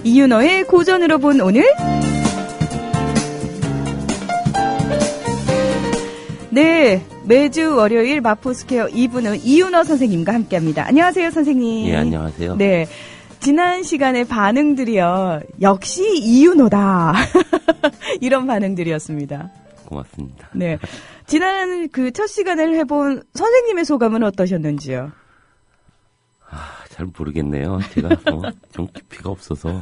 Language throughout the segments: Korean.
이윤호의 고전으로 본 오늘. 네, 매주 월요일 마포스퀘어 2부는 이윤호 선생님과 함께합니다. 안녕하세요, 선생님. 예, 안녕하세요. 네, 지난 시간의 반응들이요, 역시 이윤호다. 이런 반응들이었습니다. 고맙습니다. 네, 지난 그 첫 시간을 해본 선생님의 소감은 어떠셨는지요? 잘 모르겠네요. 제가 좀 깊이가 없어서.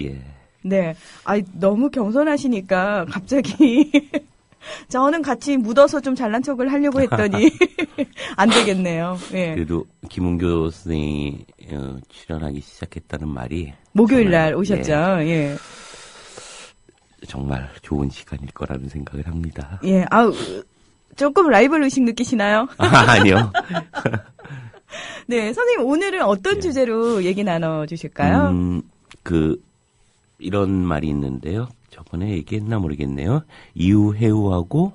예. 네, 너무 겸손하시니까 갑자기 저는 같이 묻어서 좀 잘난 척을 하려고 했더니 안 되겠네요. 예. 그래도 김은교 선생님이 출연하기 시작했다는 말이 목요일 날 오셨죠. 예. 정말 좋은 시간일 거라는 생각을 합니다. 예. 조금 라이벌 의식 느끼시나요? 아니요. 네, 선생님 오늘은 어떤 주제로 얘기 나눠 주실까요? 이런 말이 있는데요. 저번에 얘기했나 모르겠네요. 이유회우하고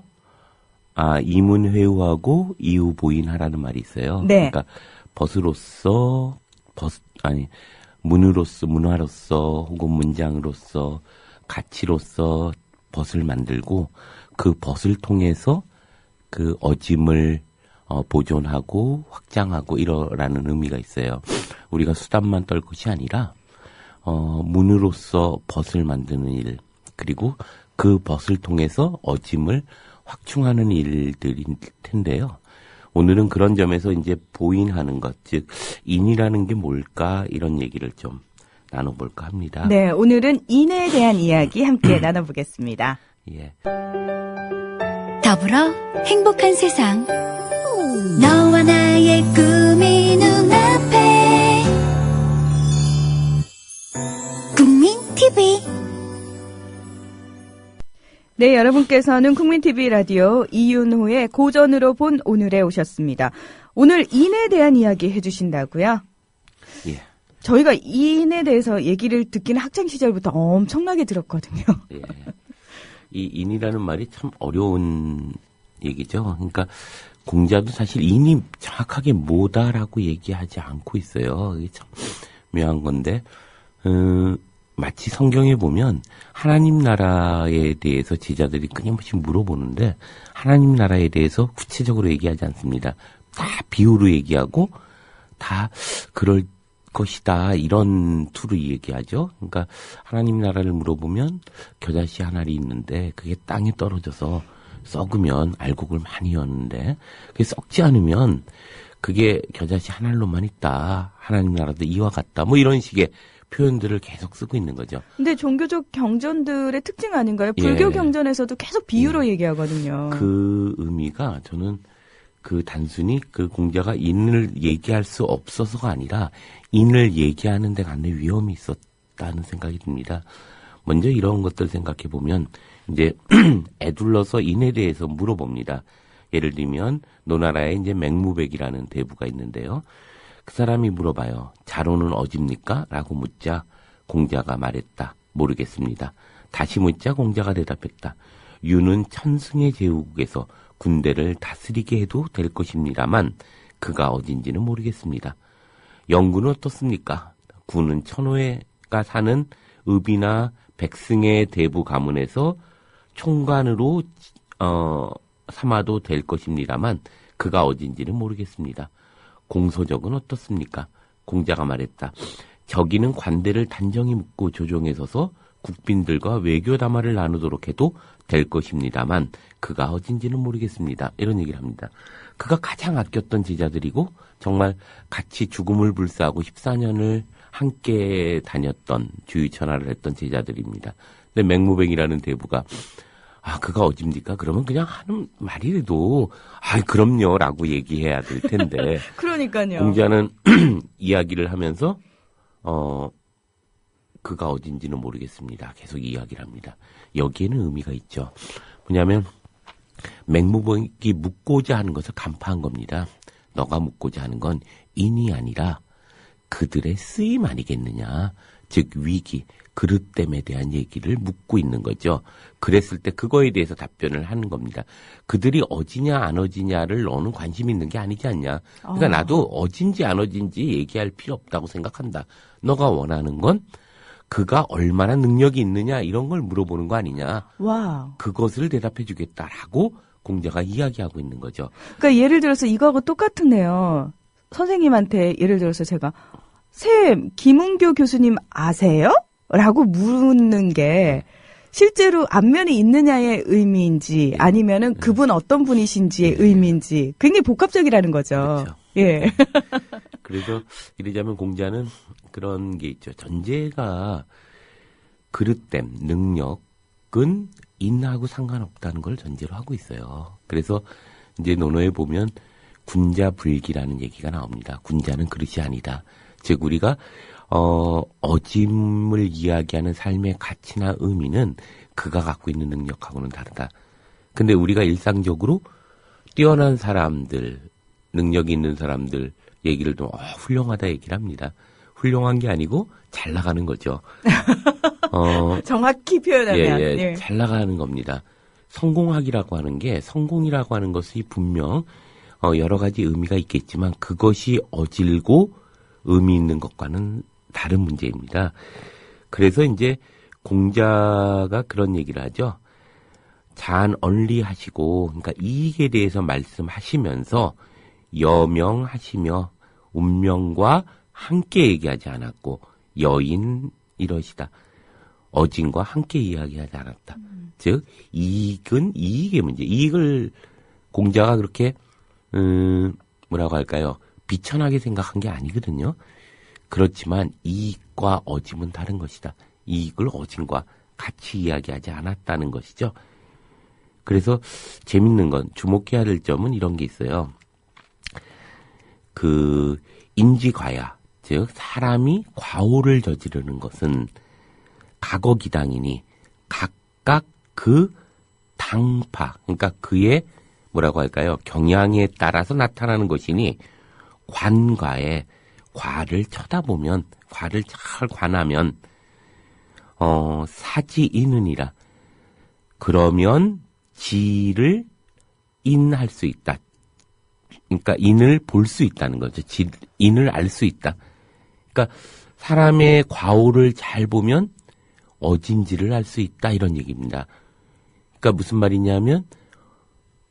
이문회우하고 이유보인하라는 말이 있어요. 네. 그러니까 문으로서 문화로서 혹은 문장으로서 가치로서 벗을 만들고 그 벗을 통해서 그 어짐을 보존하고 확장하고 이러라는 의미가 있어요. 우리가 수단만 떨 것이 아니라 문으로서 벗을 만드는 일, 그리고 그 벗을 통해서 어짐을 확충하는 일들일 텐데요. 오늘은 그런 점에서 이제 보인하는 것, 즉 인이라는 게 뭘까 이런 얘기를 좀 나눠볼까 합니다. 네, 오늘은 인에 대한 이야기 함께 나눠보겠습니다. 예. 더불어 행복한 세상. 너와 나의 꿈이 눈앞에. 국민 TV. 네, 여러분께서는 국민TV 라디오 이윤호의 고전으로 본 오늘에 오셨습니다. 오늘 인에 대한 이야기 해주신다고요? 예. 저희가 인에 대해서 얘기를 듣기는 학창시절부터 엄청나게 들었거든요. 예. 이 인이라는 말이 참 어려운 얘기죠. 그러니까 공자도 사실 인이 정확하게 뭐다라고 얘기하지 않고 있어요. 이게 참 묘한 건데, 마치 성경에 보면 하나님 나라에 대해서 제자들이 끊임없이 물어보는데 하나님 나라에 대해서 구체적으로 얘기하지 않습니다. 다 비유로 얘기하고 다 그럴 것이다 이런 투로 얘기하죠. 그러니까 하나님 나라를 물어보면 겨자씨 한 알이 있는데 그게 땅에 떨어져서 썩으면 알곡을 많이 였는데 그게 썩지 않으면 그게 겨자씨 한 알로만 있다. 하나님 나라도 이와 같다. 뭐 이런 식의 표현들을 계속 쓰고 있는 거죠. 근데 종교적 경전들의 특징 아닌가요? 불교 예. 경전에서도 계속 비유로 얘기하거든요. 그 의미가 저는 단순히 그 공자가 인을 얘기할 수 없어서가 아니라 인을 얘기하는 데 갖는 위험이 있었다는 생각이 듭니다. 먼저 이런 것들 생각해 보면 이제 애둘러서 인에 대해서 물어봅니다. 예를 들면 노나라에 이제 맹무백이라는 대부가 있는데요. 그 사람이 물어봐요. 자로는 어딥니까? 라고 묻자 공자가 말했다. 모르겠습니다. 다시 묻자 공자가 대답했다. 유는 천승의 제국에서 군대를 다스리게 해도 될 것입니다만 그가 어딘지는 모르겠습니다. 영구는 어떻습니까? 구는 천호가 사는 읍이나 백승의 대부 가문에서 총관으로 삼아도 될 것입니다만 그가 어딘지는 모르겠습니다. 공소적은 어떻습니까? 공자가 말했다. 저기는 관대를 단정히 묶고 조정에 서서 국빈들과 외교 담화를 나누도록 해도 될 것입니다만 그가 어딘지는 모르겠습니다. 이런 얘기를 합니다. 그가 가장 아꼈던 제자들이고 정말 같이 죽음을 불사하고 14년을 함께 다녔던 주의천하를 했던 제자들입니다. 근데 맹무백이라는 대부가 그가 어딥니까? 그러면 그냥 하는 말이라도 그럼요 라고 얘기해야 될 텐데 그러니까요. 공자는 이야기를 하면서 그가 어딘지는 모르겠습니다. 계속 이야기를 합니다. 여기에는 의미가 있죠. 뭐냐면 맹무백이 묻고자 하는 것을 간파한 겁니다. 너가 묻고자 하는 건 인이 아니라 그들의 쓰임 아니겠느냐. 즉 위기, 그릇됨에 대한 얘기를 묻고 있는 거죠. 그랬을 때 그거에 대해서 답변을 하는 겁니다. 그들이 어지냐 안 어지냐를 너는 관심 있는 게 아니지 않냐. 그러니까 나도 어진지 안 어진지 얘기할 필요 없다고 생각한다. 너가 원하는 건 그가 얼마나 능력이 있느냐 이런 걸 물어보는 거 아니냐. 와. 그것을 대답해 주겠다라고 공자가 이야기하고 있는 거죠. 그러니까 예를 들어서 이거하고 똑같으네요. 선생님한테 예를 들어서 제가 쌤, 김은교 교수님 아세요? 라고 묻는 게 실제로 안면이 있느냐의 의미인지 아니면은 그분 어떤 분이신지의 의미인지 굉장히 복합적이라는 거죠. 그렇죠. 예. 그래서 이러자면 공자는 그런 게 있죠. 전제가 그릇됨, 능력은 인하고 상관없다는 걸 전제로 하고 있어요. 그래서 이제 논어에 보면 군자불기라는 얘기가 나옵니다. 군자는 그릇이 아니다. 즉 우리가 어짐을 이야기하는 삶의 가치나 의미는 그가 갖고 있는 능력하고는 다르다. 근데 우리가 일상적으로 뛰어난 사람들, 능력이 있는 사람들 얘기를 좀 훌륭하다 얘기를 합니다. 훌륭한 게 아니고 잘 나가는 거죠. 정확히 표현하면. 예. 잘 나가는 겁니다. 성공학이라고 하는 게 성공이라고 하는 것이 분명 여러 가지 의미가 있겠지만 그것이 어질고 의미 있는 것과는 다른 문제입니다. 그래서 이제 공자가 그런 얘기를 하죠. 잔언리하시고 그러니까 이익에 대해서 말씀하시면서 여명하시며 운명과 함께 얘기하지 않았고 여인 이러시다. 어진과 함께 이야기하지 않았다. 즉 이익은 이익의 문제. 이익을 공자가 그렇게 뭐라고 할까요? 비천하게 생각한 게 아니거든요. 그렇지만 이익과 어짐은 다른 것이다. 이익을 어짐과 같이 이야기하지 않았다는 것이죠. 그래서 재밌는 건 주목해야 될 점은 이런 게 있어요. 그 인지과야, 즉 사람이 과오를 저지르는 것은 각어기당이니 각각 그 당파, 그러니까 그의 뭐라고 할까요? 경향에 따라서 나타나는 것이니 관과에 과를 쳐다보면 과를 잘 관하면 사지인은이라 그러면 지를 인할 수 있다. 그러니까 인을 볼 수 있다는 거죠. 인을 알 수 있다. 그러니까 사람의 과오를 잘 보면 어진지를 알 수 있다 이런 얘기입니다. 그러니까 무슨 말이냐면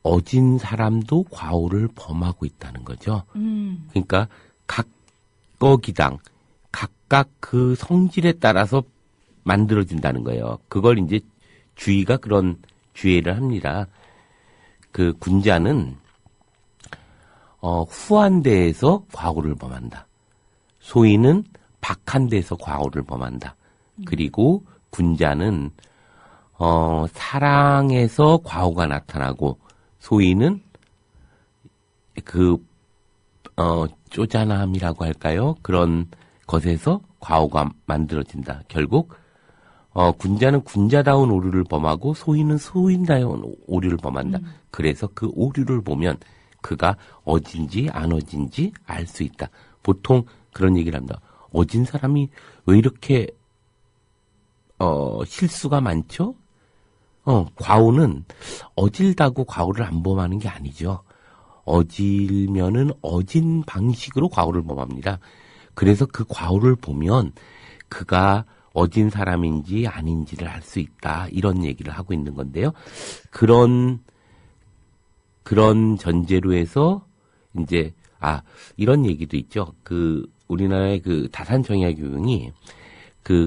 어진 사람도 과오를 범하고 있다는 거죠. 그러니까 각거기당 각각 그 성질에 따라서 만들어진다는 거예요. 그걸 이제 주의가 그런 주의를 합니다. 그 군자는 후한 데에서 과오를 범한다. 소인은 박한 데에서 과오를 범한다. 그리고 군자는 사랑에서 과오가 나타나고 소인은 쪼잔함이라고 할까요? 그런 것에서 과오가 만들어진다. 결국 군자는 군자다운 오류를 범하고 소인은 소인다운 오류를 범한다. 그래서 그 오류를 보면 그가 어진지 안 어진지 알 수 있다. 보통 그런 얘기를 합니다. 어진 사람이 왜 이렇게 실수가 많죠? 과오는 어질다고 과오를 안 범하는 게 아니죠. 어질면은 어진 방식으로 과오를 범합니다. 그래서 그 과오를 보면 그가 어진 사람인지 아닌지를 알 수 있다. 이런 얘기를 하고 있는 건데요. 그런 전제로 해서 이제 이런 얘기도 있죠. 우리나라의 그 다산정야교육이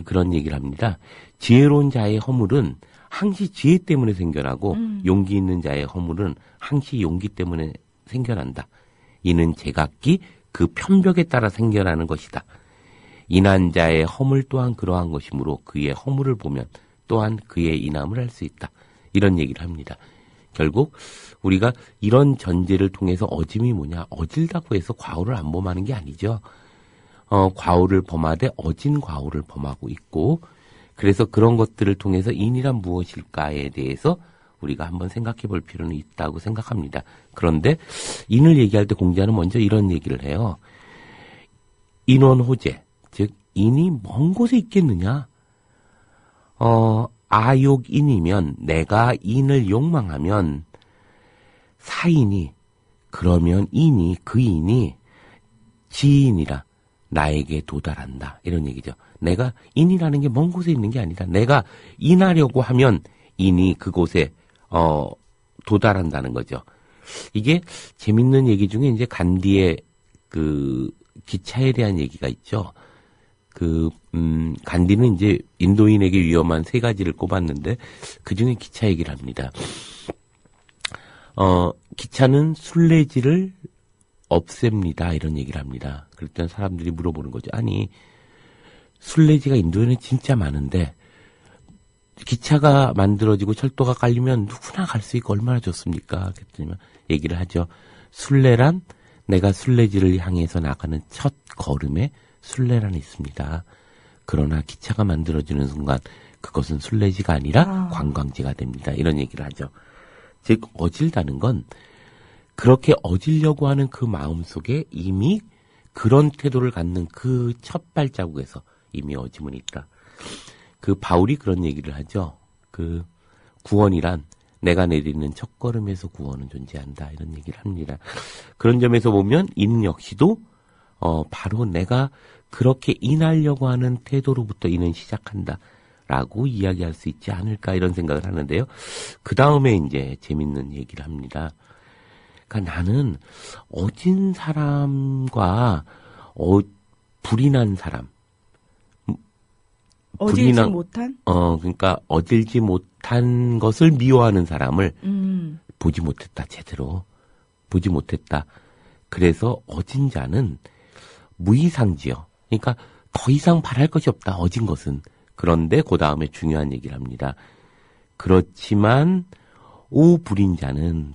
그런 얘기를 합니다. 지혜로운 자의 허물은 항시 지혜 때문에 생겨나고 용기 있는 자의 허물은 항시 용기 때문에 생겨난다. 이는 제각기 그 편벽에 따라 생겨나는 것이다. 인한 자의 허물 또한 그러한 것이므로 그의 허물을 보면 또한 그의 인함을 알 수 있다. 이런 얘기를 합니다. 결국 우리가 이런 전제를 통해서 어짐이 뭐냐? 어질다고 해서 과오를 안 범하는 게 아니죠. 과오를 범하되 어진 과오를 범하고 있고 그래서 그런 것들을 통해서 인이란 무엇일까에 대해서 우리가 한번 생각해 볼 필요는 있다고 생각합니다. 그런데 인을 얘기할 때 공자는 먼저 이런 얘기를 해요. 인원호재, 즉 인이 먼 곳에 있겠느냐? 아욕인이면 내가 인을 욕망하면 사인이 그러면 그 인이 지인이라 나에게 도달한다. 이런 얘기죠. 내가 인이라는 게 먼 곳에 있는 게 아니라 내가 인하려고 하면 인이 그곳에 도달한다는 거죠. 이게 재밌는 얘기 중에 이제 간디의 그 기차에 대한 얘기가 있죠. 간디는 이제 인도인에게 위험한 3가지를 꼽았는데 그 중에 기차 얘기를 합니다. 기차는 순례지를 없앱니다. 이런 얘기를 합니다. 그럴 땐 사람들이 물어보는 거죠. 아니, 순례지가 인도에는 진짜 많은데 기차가 만들어지고 철도가 깔리면 누구나 갈 수 있고 얼마나 좋습니까? 그랬더니 얘기를 하죠. 순례란 내가 순례지를 향해서 나가는 첫 걸음에 순례란이 있습니다. 그러나 기차가 만들어지는 순간 그것은 순례지가 아니라 관광지가 됩니다. 이런 얘기를 하죠. 즉 어질다는 건 그렇게 어지려고 하는 그 마음속에 이미 그런 태도를 갖는 그 첫 발자국에서 이미 어짐은 있다. 그 바울이 그런 얘기를 하죠. 그 구원이란 내가 내리는 첫걸음에서 구원은 존재한다. 이런 얘기를 합니다. 그런 점에서 보면 인 역시도 바로 내가 그렇게 인하려고 하는 태도로부터 인은 시작한다. 라고 이야기할 수 있지 않을까 이런 생각을 하는데요. 그 다음에 이제 재밌는 얘기를 합니다. 그러니까 나는 어진 사람과 불이 난 사람. 어질지 못한? 그러니까 어질지 못한 것을 미워하는 사람을 보지 못했다. 제대로. 보지 못했다. 그래서 어진 자는 무이상지요. 그러니까 더 이상 바랄 것이 없다. 어진 것은. 그런데 그 다음에 중요한 얘기를 합니다. 그렇지만 불인 자는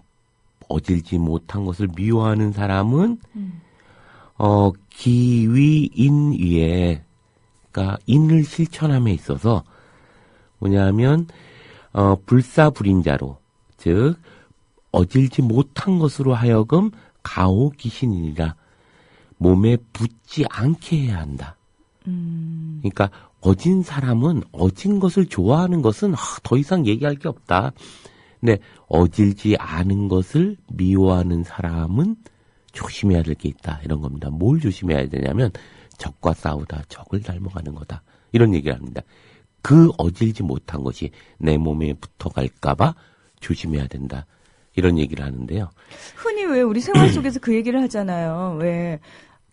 어질지 못한 것을 미워하는 사람은 기위인 위에 그러니까 인을 실천함에 있어서 뭐냐면 불사불인자로 즉 어질지 못한 것으로 하여금 가오기신이라 몸에 붙지 않게 해야 한다. 그러니까 어진 사람은 어진 것을 좋아하는 것은 더 이상 얘기할 게 없다. 근데 어질지 않은 것을 미워하는 사람은 조심해야 될 게 있다. 이런 겁니다. 뭘 조심해야 되냐면 적과 싸우다 적을 닮아가는 거다. 이런 얘기를 합니다. 그 어질지 못한 것이 내 몸에 붙어갈까봐 조심해야 된다. 이런 얘기를 하는데요. 흔히 왜 우리 생활 속에서 그 얘기를 하잖아요. 왜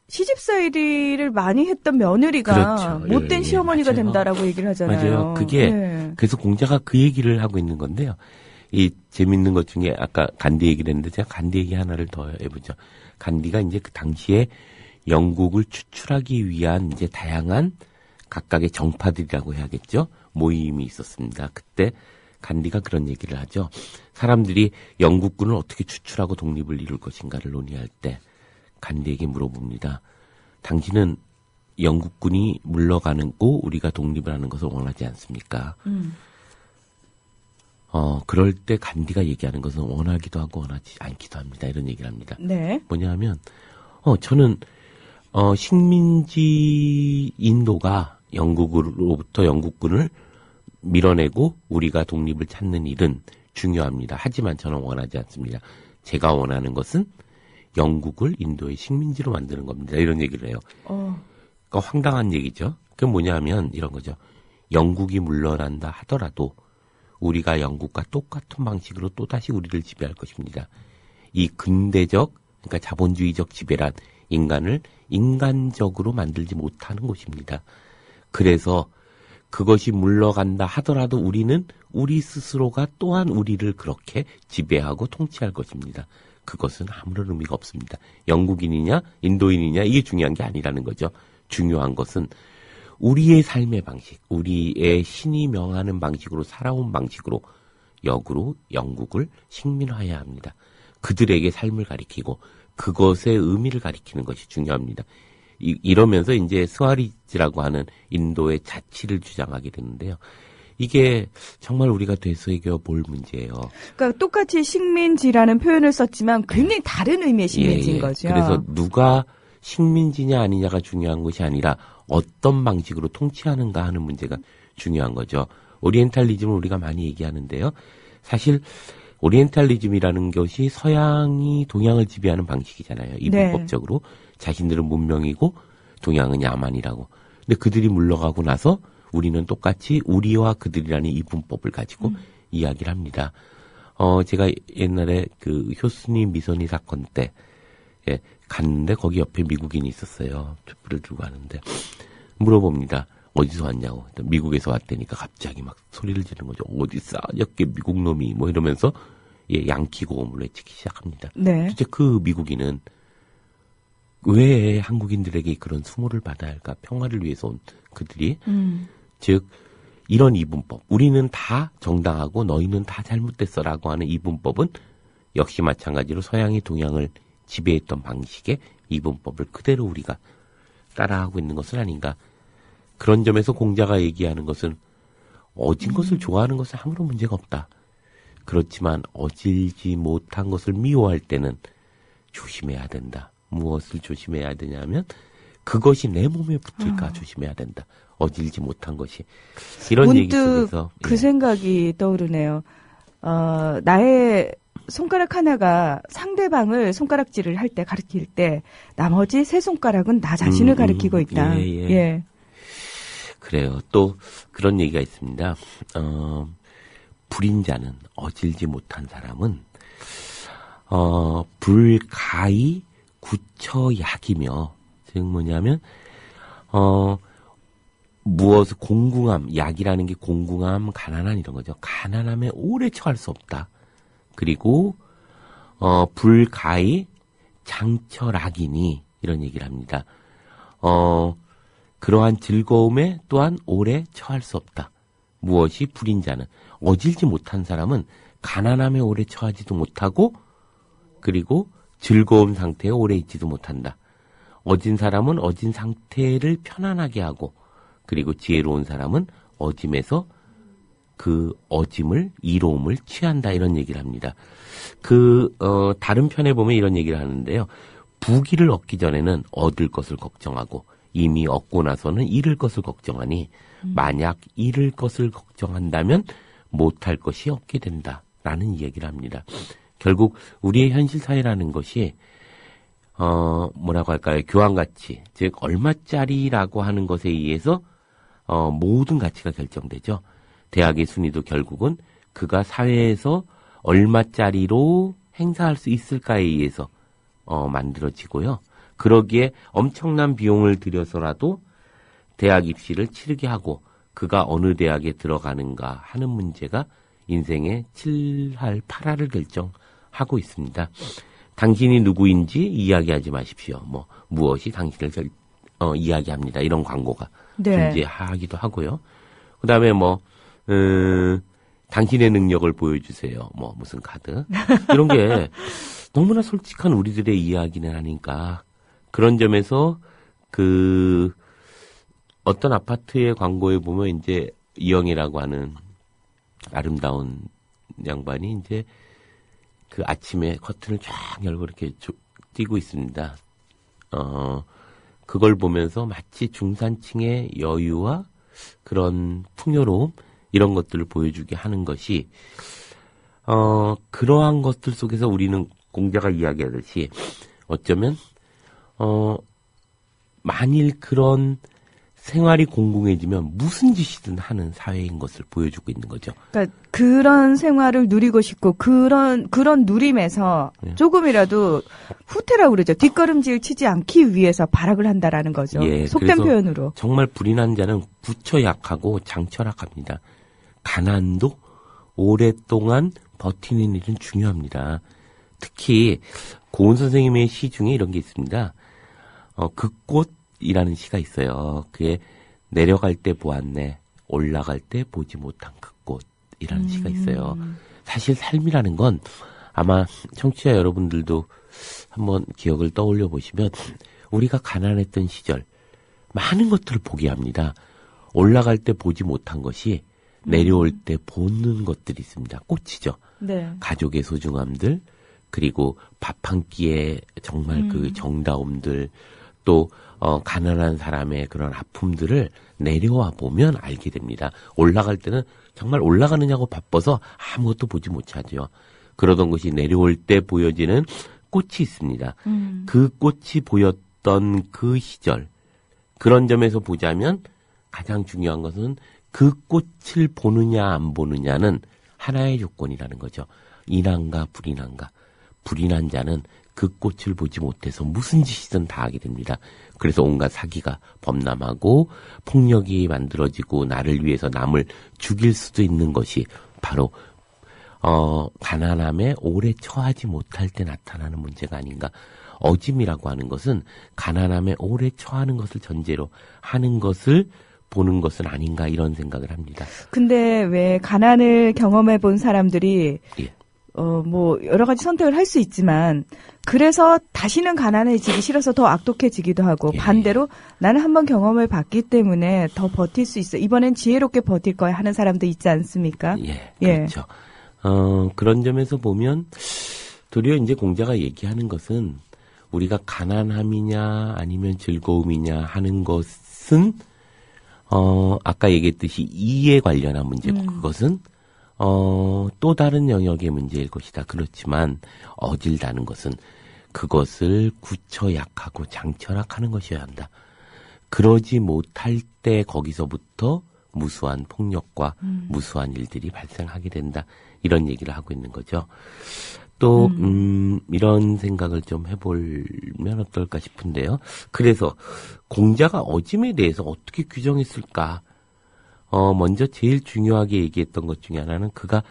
시집살이를 많이 했던 며느리가 그렇죠. 못된 예, 시어머니가 맞아요. 된다라고 얘기를 하잖아요. 맞아요. 그게 네. 그래서 공자가 그 얘기를 하고 있는 건데요. 이 재밌는 것 중에 아까 간디 얘기를 했는데 제가 간디 얘기 하나를 더 해보죠. 간디가 이제 그 당시에 영국을 추출하기 위한 이제 다양한 각각의 정파들이라고 해야겠죠. 모임이 있었습니다. 그때 간디가 그런 얘기를 하죠. 사람들이 영국군을 어떻게 추출하고 독립을 이룰 것인가를 논의할 때 간디에게 물어봅니다. 당신은 영국군이 물러가는 거 우리가 독립을 하는 것을 원하지 않습니까? 그럴 때 간디가 얘기하는 것은 원하기도 하고 원하지 않기도 합니다. 이런 얘기를 합니다. 네. 뭐냐 하면 저는 식민지 인도가 영국으로부터 영국군을 밀어내고 우리가 독립을 찾는 일은 중요합니다. 하지만 저는 원하지 않습니다. 제가 원하는 것은 영국을 인도의 식민지로 만드는 겁니다. 이런 얘기를 해요. 그러니까 황당한 얘기죠. 그게 뭐냐 하면 이런 거죠. 영국이 물러난다 하더라도 우리가 영국과 똑같은 방식으로 또다시 우리를 지배할 것입니다. 이 근대적, 그러니까 자본주의적 지배란 인간을 인간적으로 만들지 못하는 곳입니다. 그래서 그것이 물러간다 하더라도 우리는 우리 스스로가 또한 우리를 그렇게 지배하고 통치할 것입니다. 그것은 아무런 의미가 없습니다. 영국인이냐 인도인이냐 이게 중요한 게 아니라는 거죠. 중요한 것은 우리의 삶의 방식, 우리의 신이 명하는 방식으로 살아온 방식으로 역으로 영국을 식민화해야 합니다. 그들에게 삶을 가리키고 그것의 의미를 가리키는 것이 중요합니다. 이러면서 이제 스와리지라고 하는 인도의 자치를 주장하게 되는데요. 이게 정말 우리가 되새겨 볼 문제예요. 그러니까 똑같이 식민지라는 표현을 썼지만 굉장히 다른 의미의 식민지인 거죠. 그래서 누가 식민지냐 아니냐가 중요한 것이 아니라 어떤 방식으로 통치하는가 하는 문제가 중요한 거죠. 오리엔탈리즘을 우리가 많이 얘기하는데요. 사실 오리엔탈리즘이라는 것이 서양이 동양을 지배하는 방식이잖아요. 이분법적으로. 자신들은 문명이고 동양은 야만이라고. 근데 그들이 물러가고 나서 우리는 똑같이 우리와 그들이라는 이분법을 가지고 이야기를 합니다. 제가 옛날에 그 효순이 미소니 사건 때 예, 갔는데 거기 옆에 미국인이 있었어요. 촛불을 들고 가는데 물어봅니다. 어디서 왔냐고. 미국에서 왔다니까 갑자기 막 소리를 지르는 거죠. 어디 싸졌게 미국 놈이 뭐 이러면서 예, 양키 고음을 외치기 시작합니다. 네. 도대체 그 미국인은 왜 한국인들에게 그런 수모를 받아야 할까? 평화를 위해서 온 그들이. 즉 이런 이분법. 우리는 다 정당하고 너희는 다 잘못됐어라고 하는 이분법은 역시 마찬가지로 서양이 동양을 지배했던 방식의 이분법을 그대로 우리가 따라하고 있는 것은 아닌가. 그런 점에서 공자가 얘기하는 것은 어진 것을 좋아하는 것은 아무런 문제가 없다. 그렇지만 어질지 못한 것을 미워할 때는 조심해야 된다. 무엇을 조심해야 되냐면 그것이 내 몸에 붙을까 조심해야 된다. 어질지 못한 것이. 이런 얘기 속에서. 그 생각이 떠오르네요. 나의 손가락 하나가 상대방을 손가락질을 할 때 가리킬 때 나머지 세 손가락은 나 자신을 가리키고 있다. 예. 그래요. 또 그런 얘기가 있습니다. 불인자는 어질지 못한 사람은 불가히 구처약이며 즉 뭐냐면 무엇을 공궁함, 약이라는 게 공궁함, 가난한 이런 거죠. 가난함에 오래 처할 수 없다. 그리고 불가히 장철악이니 이런 얘기를 합니다. 그러한 즐거움에 또한 오래 처할 수 없다. 무엇이 불인자는 어질지 못한 사람은 가난함에 오래 처하지도 못하고 그리고 즐거움 상태에 오래 있지도 못한다. 어진 사람은 어진 상태를 편안하게 하고 그리고 지혜로운 사람은 어짐에서 그 어짐을 이로움을 취한다 이런 얘기를 합니다. 다른 편에 보면 이런 얘기를 하는데요. 부귀를 얻기 전에는 얻을 것을 걱정하고 이미 얻고 나서는 잃을 것을 걱정하니 만약 잃을 것을 걱정한다면 못할 것이 없게 된다라는 얘기를 합니다. 결국 우리의 현실 사회라는 것이 뭐라고 할까요? 교환가치, 즉 얼마짜리라고 하는 것에 의해서 모든 가치가 결정되죠. 대학의 순위도 결국은 그가 사회에서 얼마짜리로 행사할 수 있을까에 의해서 만들어지고요. 그러기에 엄청난 비용을 들여서라도 대학 입시를 치르게 하고 그가 어느 대학에 들어가는가 하는 문제가 인생의 7할 8할을 결정하고 있습니다. 당신이 누구인지 이야기하지 마십시오. 무엇이 당신을 이야기합니다. 이런 광고가 존재하기도 하고요. 그 다음에 당신의 능력을 보여주세요. 무슨 카드. 이런 게 너무나 솔직한 우리들의 이야기는 아닌가. 그런 점에서 어떤 아파트의 광고에 보면 이제 이영이라고 하는 아름다운 양반이 이제 그 아침에 커튼을 쫙 열고 이렇게 뛰고 있습니다. 그걸 보면서 마치 중산층의 여유와 그런 풍요로움 이런 것들을 보여주게 하는 것이 그러한 것들 속에서 우리는 공자가 이야기하듯이 어쩌면 만일 그런 생활이 공공해지면 무슨 짓이든 하는 사회인 것을 보여주고 있는 거죠. 그러니까 그런 생활을 누리고 싶고 그런 누림에서 조금이라도 후퇴라고 그러죠. 뒷걸음질 치지 않기 위해서 발악을 한다라는 거죠. 예, 속된 표현으로. 정말 불인한 자는 구처약하고 장철악합니다. 가난도 오랫동안 버티는 일은 중요합니다. 특히 고은 선생님의 시 중에 이런 게 있습니다. 그 꽃이라는 시가 있어요. 그게 내려갈 때 보았네, 올라갈 때 보지 못한 그 꽃이라는 시가 있어요. 사실 삶이라는 건 아마 청취자 여러분들도 한번 기억을 떠올려 보시면 우리가 가난했던 시절 많은 것들을 보게 합니다. 올라갈 때 보지 못한 것이 내려올 때 보는 것들이 있습니다. 꽃이죠. 네. 가족의 소중함들, 그리고 밥 한 끼에 정말 그 정다움들, 또 가난한 사람의 그런 아픔들을 내려와 보면 알게 됩니다. 올라갈 때는 정말 올라가느냐고 바빠서 아무것도 보지 못하죠. 그러던 것이 내려올 때 보여지는 꽃이 있습니다. 그 꽃이 보였던 그 시절, 그런 점에서 보자면 가장 중요한 것은 그 꽃을 보느냐 안 보느냐는 하나의 조건이라는 거죠. 인한가 불인한가. 불인한 자는 그 꽃을 보지 못해서 무슨 짓이든 다 하게 됩니다. 그래서 온갖 사기가 범람하고 폭력이 만들어지고 나를 위해서 남을 죽일 수도 있는 것이 바로 가난함에 오래 처하지 못할 때 나타나는 문제가 아닌가. 어짐이라고 하는 것은 가난함에 오래 처하는 것을 전제로 하는 것을 보는 것은 아닌가 이런 생각을 합니다. 근데 왜 가난을 경험해 본 사람들이 예. 뭐 여러 가지 선택을 할 수 있지만 그래서 다시는 가난해지기 싫어서 더 악독해지기도 하고 예. 반대로 나는 한번 경험을 봤기 때문에 더 버틸 수 있어. 이번엔 지혜롭게 버틸 거야 하는 사람도 있지 않습니까? 예, 예. 그렇죠. 그런 점에서 보면 도리어 이제 공자가 얘기하는 것은 우리가 가난함이냐 아니면 즐거움이냐 하는 것은 아까 얘기했듯이 이에 관련한 문제고 그것은 또 다른 영역의 문제일 것이다. 그렇지만 어질다는 것은 그것을 굳혀 약하고 장철학하는 것이어야 한다. 그러지 못할 때 거기서부터 무수한 폭력과 무수한 일들이 발생하게 된다. 이런 얘기를 하고 있는 거죠. 또 이런 생각을 좀 해보면 어떨까 싶은데요. 그래서 공자가 어짐에 대해서 어떻게 규정했을까? 먼저 제일 중요하게 얘기했던 것 중에 하나는 그가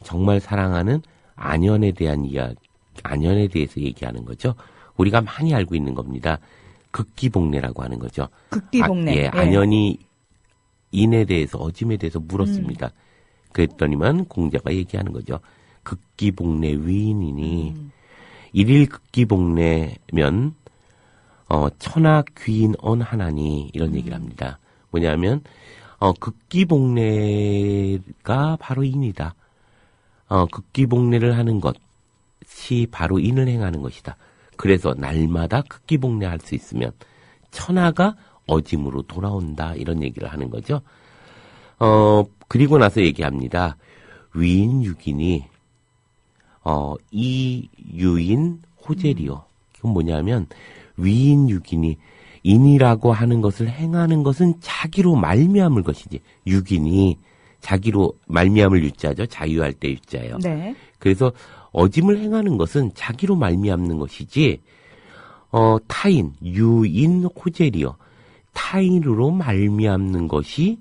정말 사랑하는 안연에 대한 안연에 대해서 얘기하는 거죠. 우리가 많이 알고 있는 겁니다. 극기복례라고 하는 거죠. 극기복례. 예, 안연이 인에 대해서 어짐에 대해서 물었습니다. 그랬더니만 공자가 얘기하는 거죠. 극기복례 위인이니 일일 극기복례면 천하 귀인언 하나니 이런 얘기를 합니다. 뭐냐면 극기복례가 바로 인이다. 극기복례를 하는 것이 바로 인을 행하는 것이다. 그래서 날마다 극기복례할 수 있으면 천하가 어짐으로 돌아온다. 이런 얘기를 하는 거죠. 그리고 나서 얘기합니다. 위인 육인이 이유인 호재리요. 그건 뭐냐면 위인 육인이 인이라고 하는 것을 행하는 것은 자기로 말미암을 것이지. 육인이 자기로 말미암을 유자죠. 자유할 때 유자예요. 네. 그래서 어짐을 행하는 것은 자기로 말미암는 것이지 타인, 유인, 호재리요. 타인으로 말미암는 것이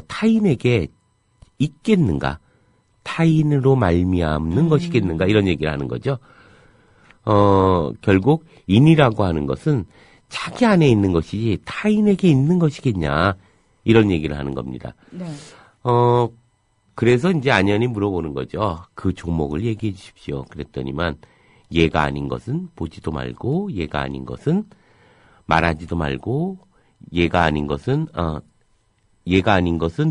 타인에게 있겠는가? 타인으로 말미암는 것이겠는가? 이런 얘기를 하는 거죠. 결국 인이라고 하는 것은 자기 안에 있는 것이지 타인에게 있는 것이겠냐? 이런 얘기를 하는 겁니다. 네. 그래서 이제 안연이 물어보는 거죠. 그 종목을 얘기해 주십시오. 그랬더니만 얘가 아닌 것은 보지도 말고 얘가 아닌 것은 말하지도 말고 얘가 아닌 것은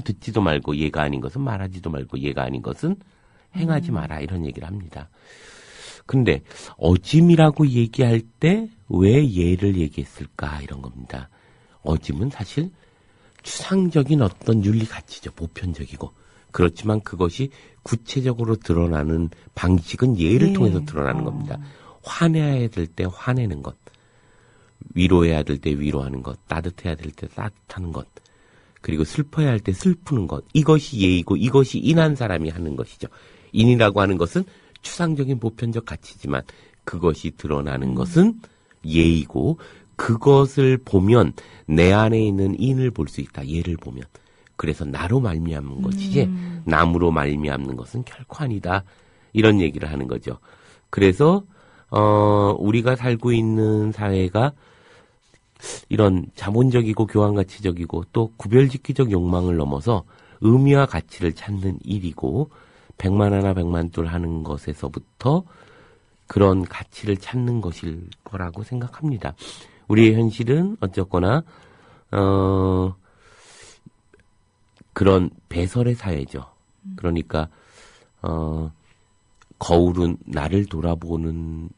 듣지도 말고 얘가 아닌 것은 말하지도 말고 얘가 아닌 것은 행하지 마라 이런 얘기를 합니다. 근데 어짐이라고 얘기할 때 왜 예를 얘기했을까 이런 겁니다. 어짐은 사실 추상적인 어떤 윤리 가치죠. 보편적이고. 그렇지만 그것이 구체적으로 드러나는 방식은 예를 통해서 드러나는 겁니다. 화내야 될 때 화내는 것. 위로해야 될 때 위로하는 것. 따뜻해야 될 때 따뜻하는 것. 그리고 슬퍼야 할 때 슬프는 것. 이것이 예이고 이것이 인한 사람이 하는 것이죠. 인이라고 하는 것은 추상적인 보편적 가치지만 그것이 드러나는 것은 예이고 그것을 보면 내 안에 있는 인을 볼 수 있다. 예를 보면. 그래서 나로 말미암는 것이지 남으로 말미암는 것은 결코 아니다. 이런 얘기를 하는 거죠. 그래서 우리가 살고 있는 사회가 이런 자본적이고 교환가치적이고 또 구별짓기적 욕망을 넘어서 의미와 가치를 찾는 일이고 백만 하나 백만 둘 하는 것에서부터 그런 가치를 찾는 것일 거라고 생각합니다. 우리의 현실은 어쨌거나 그런 배설의 사회죠. 그러니까 거울은 나를 돌아보는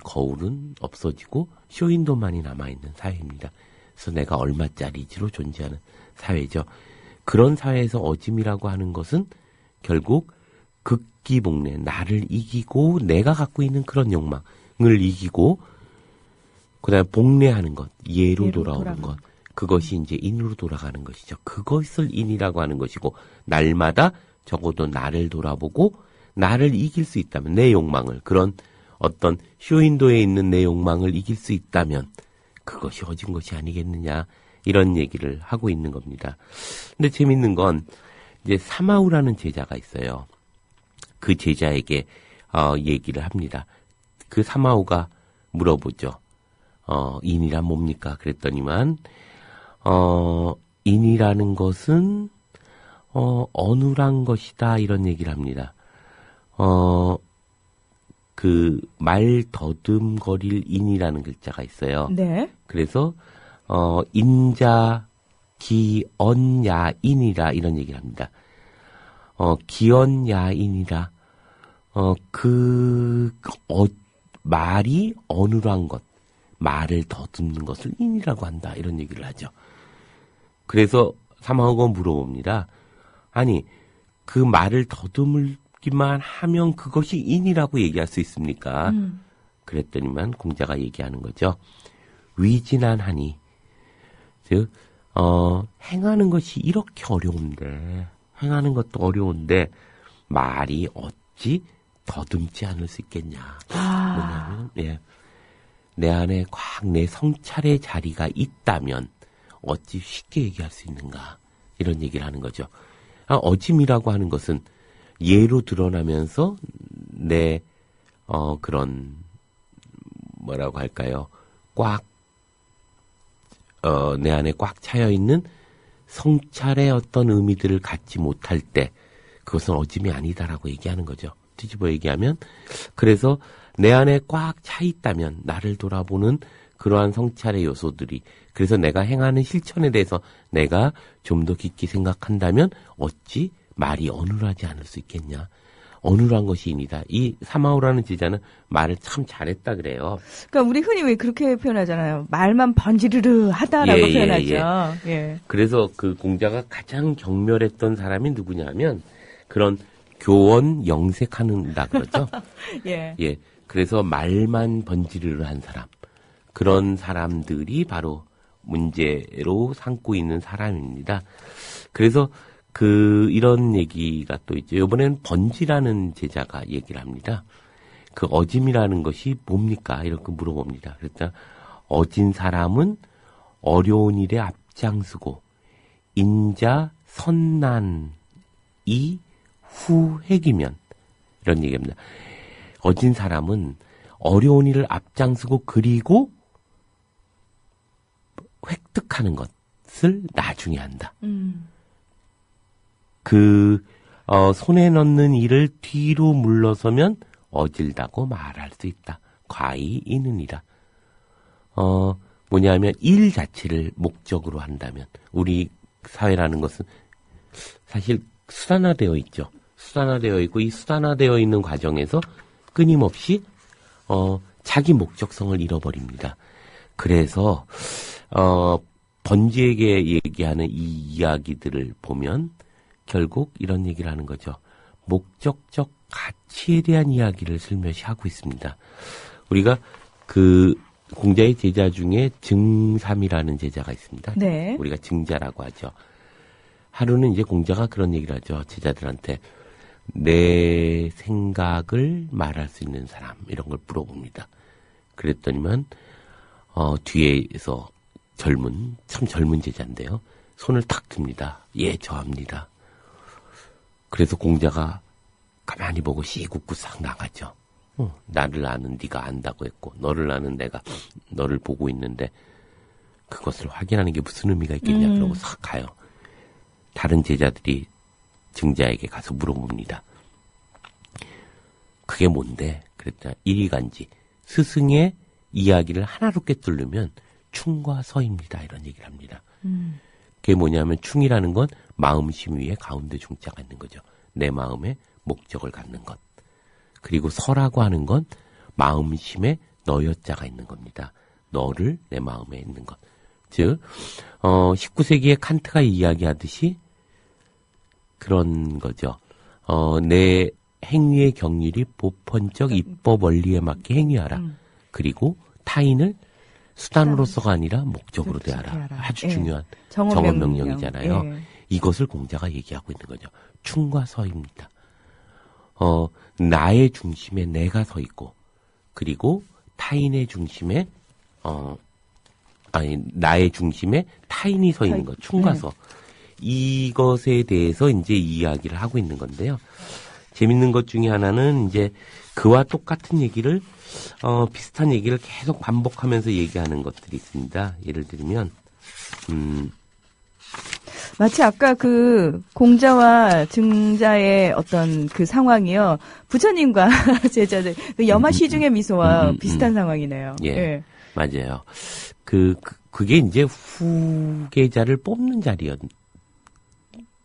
거울은 없어지고 쇼윈도만이 남아있는 사회입니다. 그래서 내가 얼마짜리지로 존재하는 사회죠. 그런 사회에서 어짐이라고 하는 것은 결국 극기복례, 나를 이기고 내가 갖고 있는 그런 욕망을 이기고 그다음에 복례하는 것, 예로 돌아오는 것, 그것이 이제 인으로 돌아가는 것이죠. 그것을 인이라고 하는 것이고 날마다 적어도 나를 돌아보고 나를 이길 수 있다면 내 욕망을 그런 어떤 쇼윈도에 있는 내 욕망을 이길 수 있다면 그것이 어진 것이 아니겠느냐 이런 얘기를 하고 있는 겁니다. 근데 재밌는 건 이제 사마우라는 제자가 있어요. 그 제자에게 얘기를 합니다. 그 사마우가 물어보죠. 인이란 뭡니까? 그랬더니만 인이라는 것은 어눌한 것이다 이런 얘기를 합니다. 그 말 더듬거릴 인이라는 글자가 있어요. 네. 그래서 인자 기언야인이라 이런 얘기를 합니다. 기언야인이라 말이 어눌한 것, 말을 더듬는 것을 인이라고 한다 이런 얘기를 하죠. 그래서 사마우가 물어봅니다. 아니 그 말을 더듬기만 하면 그것이 인이라고 얘기할 수 있습니까? 그랬더니만 공자가 얘기하는 거죠. 위진한하니 즉 행하는 것이 이렇게 어려운데 행하는 것도 어려운데 말이 어찌 더듬지 않을 수 있겠냐. 뭐냐면 내 안에 꽉 내 성찰의 자리가 있다면 어찌 쉽게 얘기할 수 있는가 이런 얘기를 하는 거죠. 어짐이라고 하는 것은 예로 드러나면서 내 그런 뭐라고 할까요? 내 안에 꽉 차여 있는 성찰의 어떤 의미들을 갖지 못할 때 그것은 어짐이 아니다라고 얘기하는 거죠. 뒤집어 얘기하면 그래서 내 안에 꽉 차 있다면 나를 돌아보는 그러한 성찰의 요소들이 그래서 내가 행하는 실천에 대해서 내가 좀 더 깊게 생각한다면 어찌 말이 어눌하지 않을 수 있겠냐. 어눌한 것이 인이다. 이 사마우라는 제자는 말을 참 잘했다 그래요. 그러니까 우리 흔히 왜 그렇게 표현하잖아요. 말만 번지르르 하다라고 표현하죠. 예. 그래서 그 공자가 가장 경멸했던 사람이 누구냐면 그런 교원 영색하는다 그러죠. 예. 예. 그래서 말만 번지르르 한 사람. 그런 사람들이 바로 문제로 삼고 있는 사람입니다. 그래서 이런 얘기가 또 있죠. 이번에는 번지라는 제자가 얘기를 합니다. 그 어짐이라는 것이 뭡니까? 이렇게 물어봅니다. 그러니까 어진 사람은 어려운 일에 앞장서고 인자 선난이 후획이면 이런 얘기입니다. 어진 사람은 어려운 일을 앞장서고 그리고 획득하는 것을 나중에 한다. 손에 넣는 일을 뒤로 물러서면 어질다고 말할 수 있다. 과히 이는이라. 뭐냐면 일 자체를 목적으로 한다면 우리 사회라는 것은 사실 수단화되어 있죠. 수단화되어 있고 이 수단화되어 있는 과정에서 끊임없이 자기 목적성을 잃어버립니다. 그래서 번지에게 얘기하는 이 이야기들을 보면 결국 이런 얘기를 하는 거죠. 목적적 가치에 대한 이야기를 슬며시 하고 있습니다. 우리가 그 공자의 제자 중에 증삼이라는 제자가 있습니다. 네. 우리가 증자라고 하죠. 하루는 이제 공자가 그런 얘기를 하죠. 제자들한테 내 생각을 말할 수 있는 사람 이런 걸 물어봅니다. 그랬더니만 뒤에서 참 젊은 제자인데요. 손을 탁 듭니다. 예, 저합니다. 그래서 공자가 가만히 보고 씩 웃고 싹 나가죠. 나를 아는 네가 안다고 했고 너를 아는 내가 너를 보고 있는데 그것을 확인하는 게 무슨 의미가 있겠냐 그러고 싹 가요. 다른 제자들이 증자에게 가서 물어봅니다. 그게 뭔데? 그랬더니 이리간지 스승의 이야기를 하나로 꿰뚫으면 충과 서입니다. 이런 얘기를 합니다. 그게 뭐냐면 충이라는 건 마음심 위에 가운데 중자가 있는 거죠. 내 마음에 목적을 갖는 것. 그리고 서라고 하는 건 마음심에 너여자가 있는 겁니다. 너를 내 마음에 있는 것. 즉 19세기에 칸트가 이야기하듯이 그런 거죠. 내 행위의 경륜이 보편적 입법 원리에 맞게 행위하라. 그리고 타인을 수단으로서가 아니라 목적으로 대하라. 아주 중요한 정언명령이잖아요. 이것을 공자가 얘기하고 있는 거죠. 충과 서입니다. 나의 중심에 내가 서 있고, 그리고 타인의 중심에 나의 중심에 타인이 서 있는 것, 충과 서. 이것에 대해서 이제 이야기를 하고 있는 건데요. 재밌는 것 중에 하나는 이제 그와 똑같은 얘기를 비슷한 얘기를 계속 반복하면서 얘기하는 것들이 있습니다. 예를 들면 마치 아까 그 공자와 증자의 어떤 그 상황이요. 부처님과 제자들 그 염화 시중의 미소와 비슷한 상황이네요. 예. 맞아요. 그게 이제 후계자를 뽑는 자리였던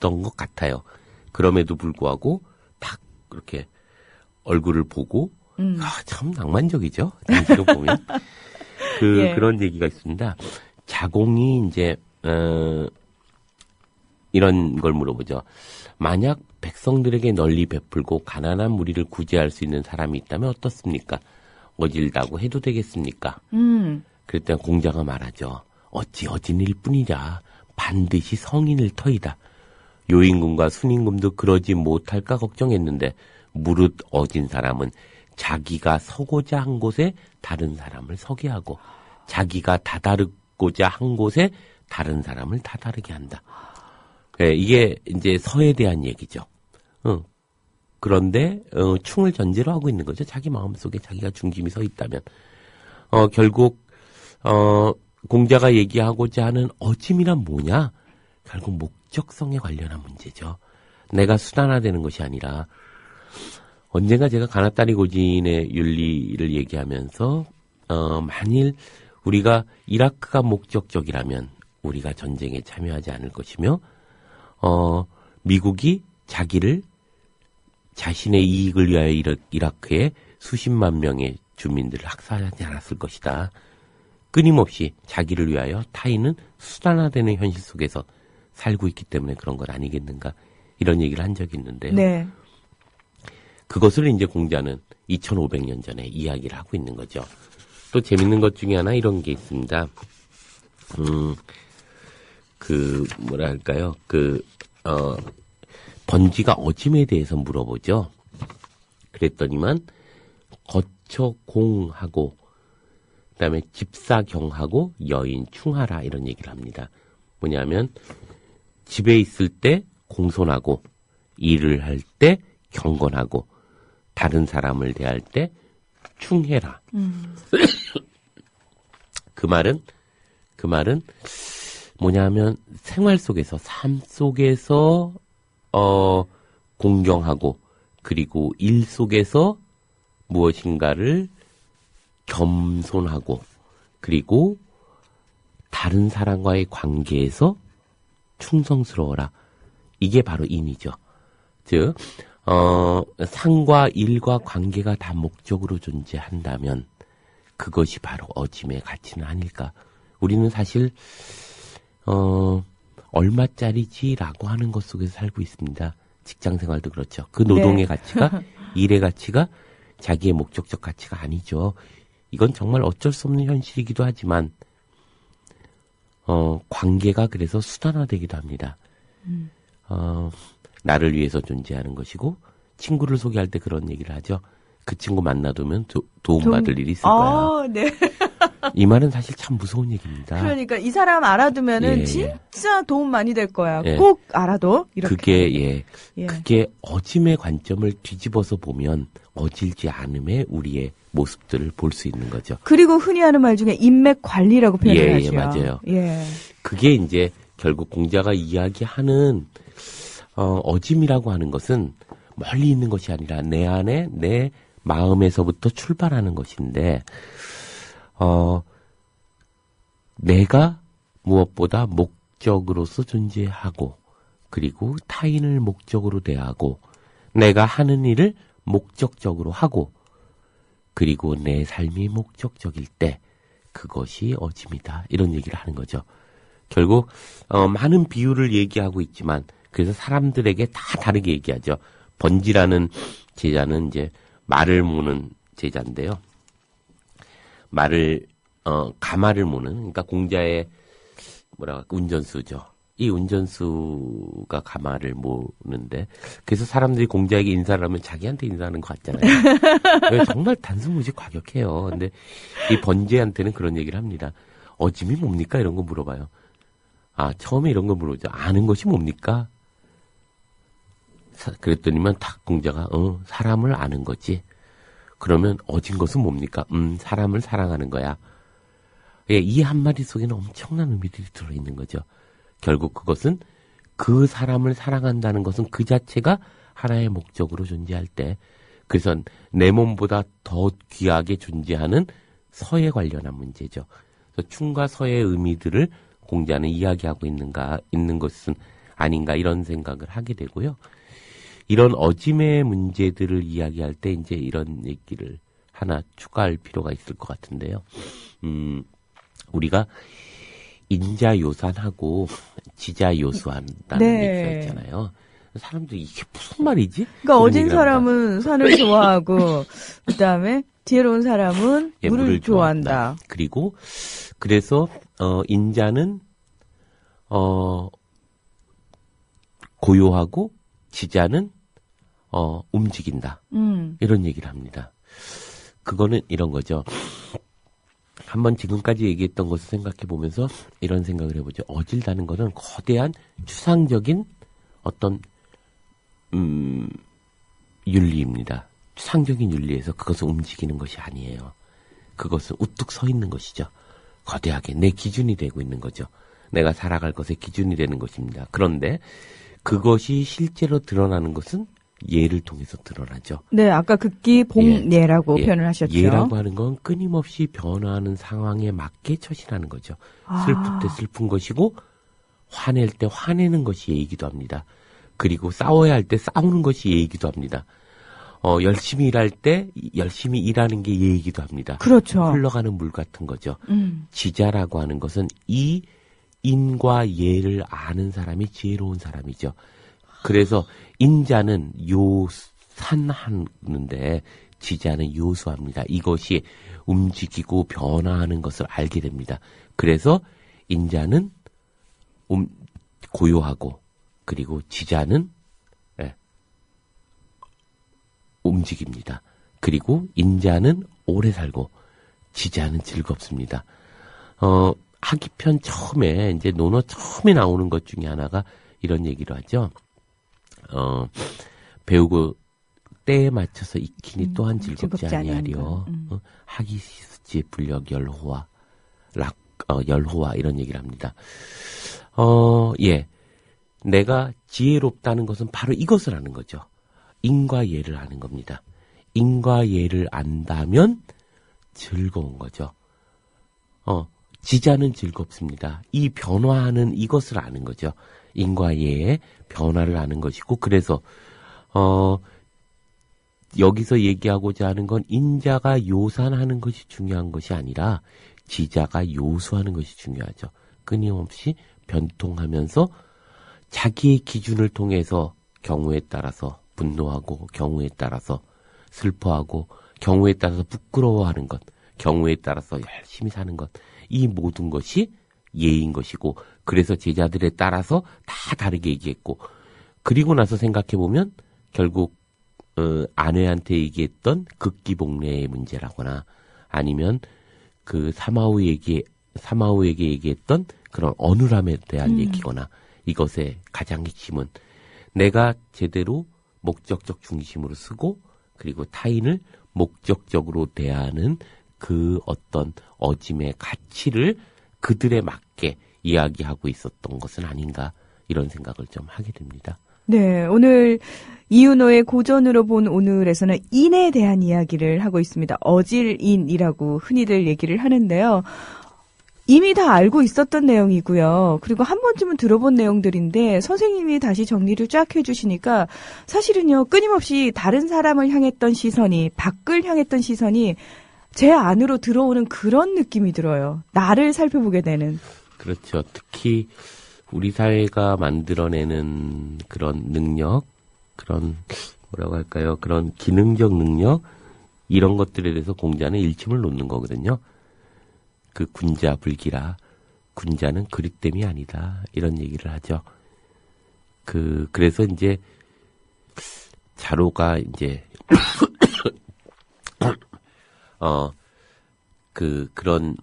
것 같아요. 그럼에도 불구하고 딱 그렇게 얼굴을 보고 참 낭만적이죠. 당시로 보면 그런 얘기가 있습니다. 자공이 이제 이런 걸 물어보죠. 만약 백성들에게 널리 베풀고 가난한 무리를 구제할 수 있는 사람이 있다면 어떻습니까? 어질다고 해도 되겠습니까? 그랬더니 공자가 말하죠. 어찌 어진일 뿐이라 반드시 성인일 터이다. 요임금과 순임금도 그러지 못할까 걱정했는데 무릇 어진 사람은 자기가 서고자 한 곳에 다른 사람을 서게 하고 자기가 다다르고자 한 곳에 다른 사람을 다다르게 한다. 네, 이게 이제 서에 대한 얘기죠. 그런데 충을 전제로 하고 있는 거죠. 자기 마음속에 자기가 중심이 서 있다면 결국 공자가 얘기하고자 하는 어짐이란 뭐냐? 결국 목적성에 관련한 문제죠. 내가 수단화되는 것이 아니라 언젠가 제가 가나다리 고진의 윤리를 얘기하면서 만일 우리가 이라크가 목적적이라면 우리가 전쟁에 참여하지 않을 것이며 미국이 자신의 이익을 위하여 이라크에 수십만 명의 주민들을 학살하지 않았을 것이다. 끊임없이 자기를 위하여 타인은 수단화되는 현실 속에서 살고 있기 때문에 그런 것 아니겠는가 이런 얘기를 한 적이 있는데요. 네. 그것을 이제 공자는 2500년 전에 이야기를 하고 있는 거죠. 또 재밌는 것 중에 하나 이런 게 있습니다. 번지가 어짐에 대해서 물어보죠. 그랬더니만 거처공하고 그다음에 집사경하고 여인 충하라 이런 얘기를 합니다. 뭐냐면 집에 있을 때 공손하고 일을 할 때 경건하고 다른 사람을 대할 때 충해라. 그 말은 뭐냐면 생활 속에서 삶 속에서 공경하고 그리고 일 속에서 무엇인가를 겸손하고 그리고 다른 사람과의 관계에서 충성스러워라. 이게 바로 인이죠. 즉 상과 일과 관계가 다 목적으로 존재한다면 그것이 바로 어짐의 가치는 아닐까. 우리는 사실 얼마짜리지라고 하는 것 속에서 살고 있습니다. 직장 생활도 그렇죠. 그 노동의 가치가 일의 가치가 자기의 목적적 가치가 아니죠. 이건 정말 어쩔 수 없는 현실이기도 하지만 관계가 그래서 수단화되기도 합니다. 나를 위해서 존재하는 것이고 친구를 소개할 때 그런 얘기를 하죠. 그 친구 만나두면 도움받을 일이 있을 거야. 네. 이 말은 사실 참 무서운 얘기입니다. 그러니까 이 사람 알아두면은 진짜 도움 많이 될 거야. 꼭 알아둬. 이렇게. 그게 어짐의 관점을 뒤집어서 보면 어질지 않음의 우리의 모습들을 볼 수 있는 거죠. 그리고 흔히 하는 말 중에 인맥 관리라고 표현을 하죠. 맞아요. 그게 이제 결국 공자가 이야기하는 어짐이라고 하는 것은 멀리 있는 것이 아니라 내 안에 내 마음에서부터 출발하는 것인데 내가 무엇보다 목적으로서 존재하고 그리고 타인을 목적으로 대하고 내가 하는 일을 목적적으로 하고 그리고 내 삶이 목적적일 때 그것이 어짐이다. 이런 얘기를 하는 거죠. 결국 많은 비유를 얘기하고 있지만 그래서 사람들에게 다 다르게 얘기하죠. 번지라는 제자는 이제 말을 모는 제자인데요. 가마를 모는, 그러니까 공자의 운전수죠. 이 운전수가 가마를 모는데, 그래서 사람들이 공자에게 인사를 하면 자기한테 인사하는 것 같잖아요. 정말 단순무직 과격해요. 근데 이 번제한테는 그런 얘기를 합니다. 어짐이 뭡니까? 이런 거 물어봐요. 처음에 이런 거 물어보죠. 아는 것이 뭡니까? 그랬더니만 딱 공자가, 사람을 아는 거지. 그러면 어진 것은 뭡니까? 사람을 사랑하는 거야. 예, 이 한마디 속에는 엄청난 의미들이 들어있는 거죠. 결국 그것은 그 사람을 사랑한다는 것은 그 자체가 하나의 목적으로 존재할 때, 그래서 내 몸보다 더 귀하게 존재하는 서에 관련한 문제죠. 그래서 충과 서의 의미들을 공자는 이야기하고 있는 것은 아닌가 이런 생각을 하게 되고요. 이런 어짐의 문제들을 이야기할 때 이제 이런 얘기를 하나 추가할 필요가 있을 것 같은데요. 우리가 인자요산하고 지자요수한다는 얘기가 있잖아요. 사람들이 이게 무슨 말이지? 그러니까 어진 사람은 산을 좋아하고 그다음에 지혜로운 사람은 물을 좋아한다. 그리고 그래서 인자는 고요하고 지자는 움직인다. 이런 얘기를 합니다. 그거는 이런 거죠. 한번 지금까지 얘기했던 것을 생각해 보면서 이런 생각을 해보죠. 어질다는 것은 거대한 추상적인 어떤 윤리입니다. 추상적인 윤리에서 그것을 움직이는 것이 아니에요. 그것은 우뚝 서 있는 것이죠. 거대하게 내 기준이 되고 있는 거죠. 내가 살아갈 것의 기준이 되는 것입니다. 그런데 그것이 실제로 드러나는 것은 예를 통해서 드러나죠. 네, 아까 극기 복예라고 표현을 하셨죠. 예라고 하는 건 끊임없이 변화하는 상황에 맞게 처신하는 거죠. 슬플 때 슬픈 것이고 화낼 때 화내는 것이 예이기도 합니다. 그리고 싸워야 할 때 싸우는 것이 예이기도 합니다. 열심히 일할 때 열심히 일하는 게 예이기도 합니다. 그렇죠. 흘러가는 물 같은 거죠. 지자라고 하는 것은 이 인과 예를 아는 사람이 지혜로운 사람이죠. 그래서 인자는 요산하는데 지자는 요수합니다. 이것이 움직이고 변화하는 것을 알게 됩니다. 그래서 인자는 고요하고 그리고 지자는 움직입니다. 그리고 인자는 오래 살고 지자는 즐겁습니다. 하기편 처음에 이제 논어 처음에 나오는 것 중에 하나가 이런 얘기를 하죠. 배우고 때에 맞춰서 익히니 또한 즐겁지 아니하리요. 하기 시수지 불력 열호와 열호와 이런 얘기를 합니다. 내가 지혜롭다는 것은 바로 이것을 아는 거죠. 인과 예를 아는 겁니다. 인과 예를 안다면 즐거운 거죠. 지자는 즐겁습니다. 이 변화하는 이것을 아는 거죠. 인과 예의 변화를 아는 것이고, 그래서 여기서 얘기하고자 하는 건 인자가 요산하는 것이 중요한 것이 아니라 지자가 요수하는 것이 중요하죠. 끊임없이 변통하면서 자기의 기준을 통해서 경우에 따라서 분노하고 경우에 따라서 슬퍼하고 경우에 따라서 부끄러워하는 것, 경우에 따라서 열심히 사는 것, 이 모든 것이 예인 것이고, 그래서 제자들에 따라서 다 다르게 얘기했고, 그리고 나서 생각해보면 결국 아내한테 얘기했던 극기복례의 문제라거나 아니면 그 사마우에게 얘기했던 그런 어눌함에 대한 얘기거나, 이것의 가장 핵심은 내가 제대로 목적적 중심으로 쓰고 그리고 타인을 목적적으로 대하는 그 어떤 어짐의 가치를 그들에 맞게 이야기하고 있었던 것은 아닌가, 이런 생각을 좀 하게 됩니다. 네, 오늘 이윤호의 고전으로 본 오늘에서는 인에 대한 이야기를 하고 있습니다. 어질인이라고 흔히들 얘기를 하는데요. 이미 다 알고 있었던 내용이고요. 그리고 한 번쯤은 들어본 내용들인데 선생님이 다시 정리를 쫙 해주시니까 사실은요, 끊임없이 다른 사람을 향했던 시선이, 밖을 향했던 시선이 제 안으로 들어오는 그런 느낌이 들어요. 나를 살펴보게 되는. 그렇죠. 특히 우리 사회가 만들어내는 그런 능력, 그런 뭐라고 할까요? 그런 기능적 능력, 이런 것들에 대해서 공자는 일침을 놓는 거거든요. 그 군자 불기라, 군자는 그릇됨이 아니다, 이런 얘기를 하죠. 그래서 이제 자로가 이제 그런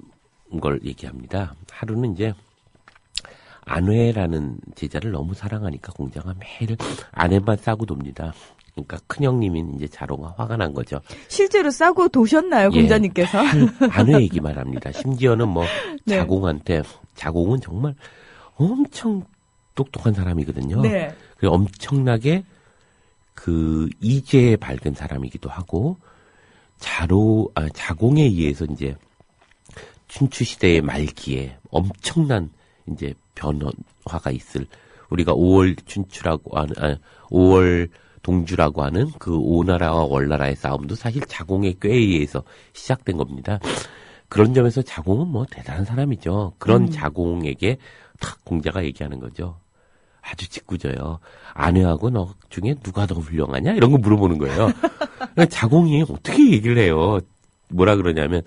걸 얘기합니다. 하루는 이제 안회라는 제자를 너무 사랑하니까 공자가 매일 안회만 싸고 돕니다. 그러니까 큰형님인 이제 자로가 화가 난 거죠. 실제로 싸고 도셨나요, 공자님께서? 안회 얘기만 합니다. 심지어는 뭐 네. 자공은 정말 엄청 똑똑한 사람이거든요. 네. 그리고 엄청나게 그 이제에 밝은 사람이기도 하고, 자공에 의해서 이제 춘추 시대의 말기에 엄청난 이제 변화가 있을, 우리가 5월 춘추라고 하는, 5월 동주라고 하는 그 오나라와 월나라의 싸움도 사실 자공의 꾀에 의해서 시작된 겁니다. 그런 점에서 자공은 뭐 대단한 사람이죠. 그런 자공에게 탁 공자가 얘기하는 거죠. 아주 짓궂어요. 아내하고 너 중에 누가 더 훌륭하냐? 이런 거 물어보는 거예요. 자공이 어떻게 얘기를 해요? 뭐라 그러냐면,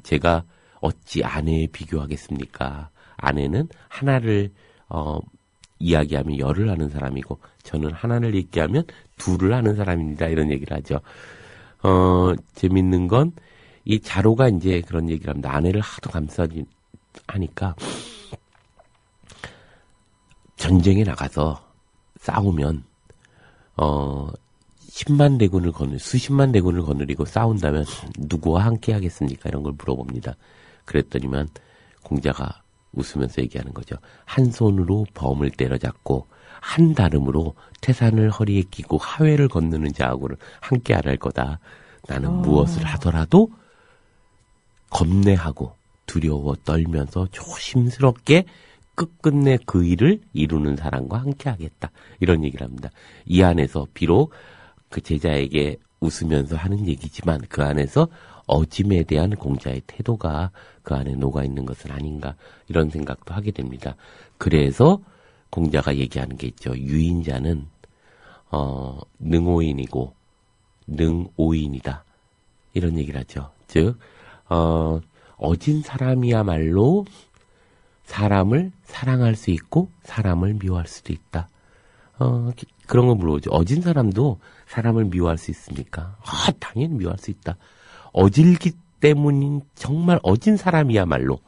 제가 어찌 아내에 비교하겠습니까? 아내는 하나를, 이야기하면 열을 하는 사람이고, 저는 하나를 얘기하면 둘을 하는 사람입니다. 이런 얘기를 하죠. 재밌는 건, 이 자로가 이제 그런 얘기를 합니다. 아내를 하도 하니까, 전쟁에 나가서 싸우면, 수십만 대군을 거느리고 싸운다면 누구와 함께 하겠습니까? 이런 걸 물어봅니다. 그랬더니만 공자가 웃으면서 얘기하는 거죠. 한 손으로 범을 때려잡고 한 다름으로 태산을 허리에 끼고 하회를 건너는 자하고는 함께 안 할 거다. 나는 무엇을 하더라도 겁내하고 두려워 떨면서 조심스럽게 끝끝내 그 일을 이루는 사람과 함께 하겠다. 이런 얘기를 합니다. 이 안에서 비록 그 제자에게 웃으면서 하는 얘기지만 그 안에서 어짐에 대한 공자의 태도가 그 안에 녹아 있는 것은 아닌가, 이런 생각도 하게 됩니다. 그래서 공자가 얘기하는 게 있죠. 유인자는 능오인이고 능오인이다, 이런 얘기를 하죠. 즉 어진 사람이야말로 사람을 사랑할 수 있고 사람을 미워할 수도 있다. 그런 거 물어보죠. 어진 사람도 사람을 미워할 수 있습니까? 당연히 미워할 수 있다. 어질기 때문인 정말 어진 사람이야말로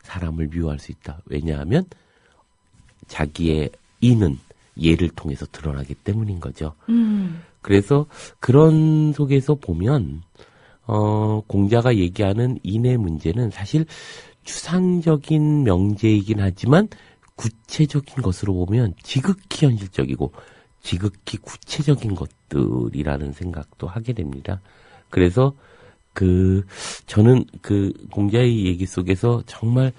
사람을 미워할 수 있다. 왜냐하면 자기의 인은 예를 통해서 드러나기 때문인 거죠. 그래서 그런 속에서 보면 공자가 얘기하는 인의 문제는 사실 추상적인 명제이긴 하지만 구체적인 것으로 보면 지극히 현실적이고 지극히 구체적인 것들이라는 생각도 하게 됩니다. 그래서 저는 공자의 얘기 속에서 정말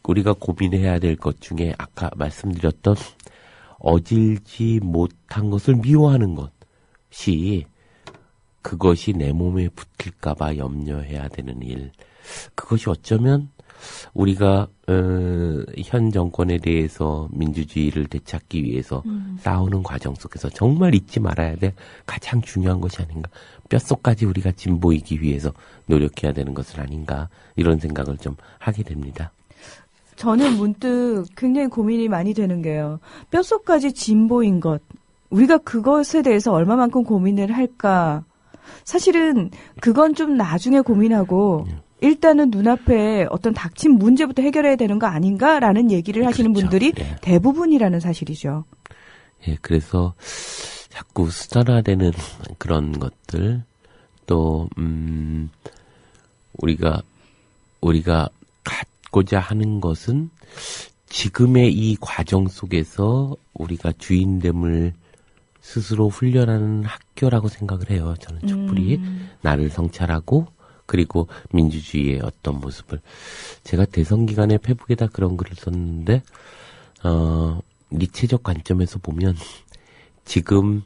우리가 고민해야 될 것 중에 아까 말씀드렸던 어질지 못한 것을 미워하는 것이, 그것이 내 몸에 붙을까봐 염려해야 되는 일, 그것이 어쩌면 우리가 현 정권에 대해서 민주주의를 되찾기 위해서 싸우는 과정 속에서 정말 잊지 말아야 될 가장 중요한 것이 아닌가, 뼛속까지 우리가 진보이기 위해서 노력해야 되는 것은 아닌가, 이런 생각을 좀 하게 됩니다. 저는 문득 굉장히 고민이 많이 되는 게요. 뼛속까지 진보인 것, 우리가 그것에 대해서 얼마만큼 고민을 할까. 사실은 그건 좀 나중에 고민하고 일단은 눈앞에 어떤 닥친 문제부터 해결해야 되는 거 아닌가라는 얘기를 하시는 그렇죠. 분들이 예. 대부분이라는 사실이죠. 예, 그래서 자꾸 수단화되는 그런 것들, 또 우리가 갖고자 하는 것은 지금의 이 과정 속에서 우리가 주인됨을 스스로 훈련하는 학교라고 생각을 해요. 저는 촛불이 나를 성찰하고 그리고 민주주의의 어떤 모습을 제가 대선 기간에 페북에다 그런 글을 썼는데 니체적 관점에서 보면 지금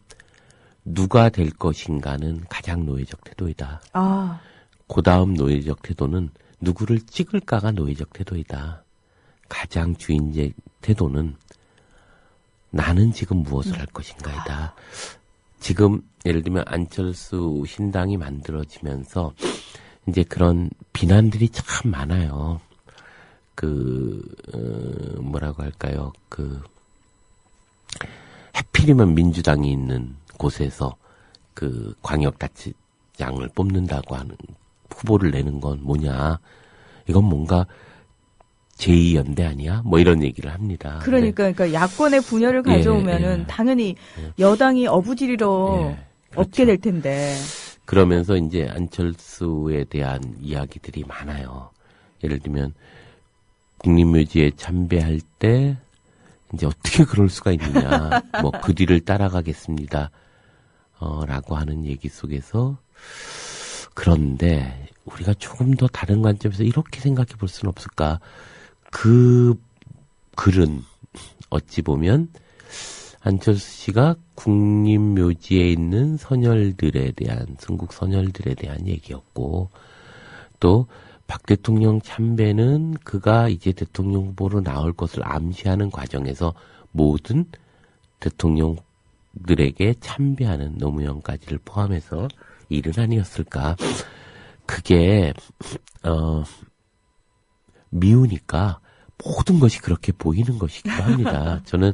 누가 될 것인가는 가장 노예적 태도이다. 아, 그 다음 노예적 태도는 누구를 찍을까가 노예적 태도이다. 가장 주인의 태도는 나는 지금 무엇을 할 것인가이다. 지금 예를 들면 안철수 신당이 만들어지면서 이제 그런 비난들이 참 많아요. 뭐라고 할까요? 하필이면 민주당이 있는 곳에서 광역단체장을 뽑는다고 하는 후보를 내는 건 뭐냐. 이건 뭔가 제2연대 아니야? 뭐 이런 얘기를 합니다. 그러니까 야권의 분열을 가져오면은 당연히 여당이 어부지리로 그렇죠. 얻게 될 텐데. 그러면서 이제 안철수에 대한 이야기들이 많아요. 예를 들면 국립묘지에 참배할 때 이제 어떻게 그럴 수가 있느냐. 뭐 그 뒤를 따라가겠습니다. 라고 하는 얘기 속에서 그런데 우리가 조금 더 다른 관점에서 이렇게 생각해 볼 수는 없을까? 그 글은 어찌 보면 안철수 씨가 국립묘지에 있는 선열들에 대한, 순국 선열들에 대한 얘기였고, 또 박 대통령 참배는 그가 이제 대통령 후보로 나올 것을 암시하는 과정에서 모든 대통령들에게 참배하는 노무현까지를 포함해서 일은 아니었을까. 그게 미우니까 모든 것이 그렇게 보이는 것이기도 합니다. 저는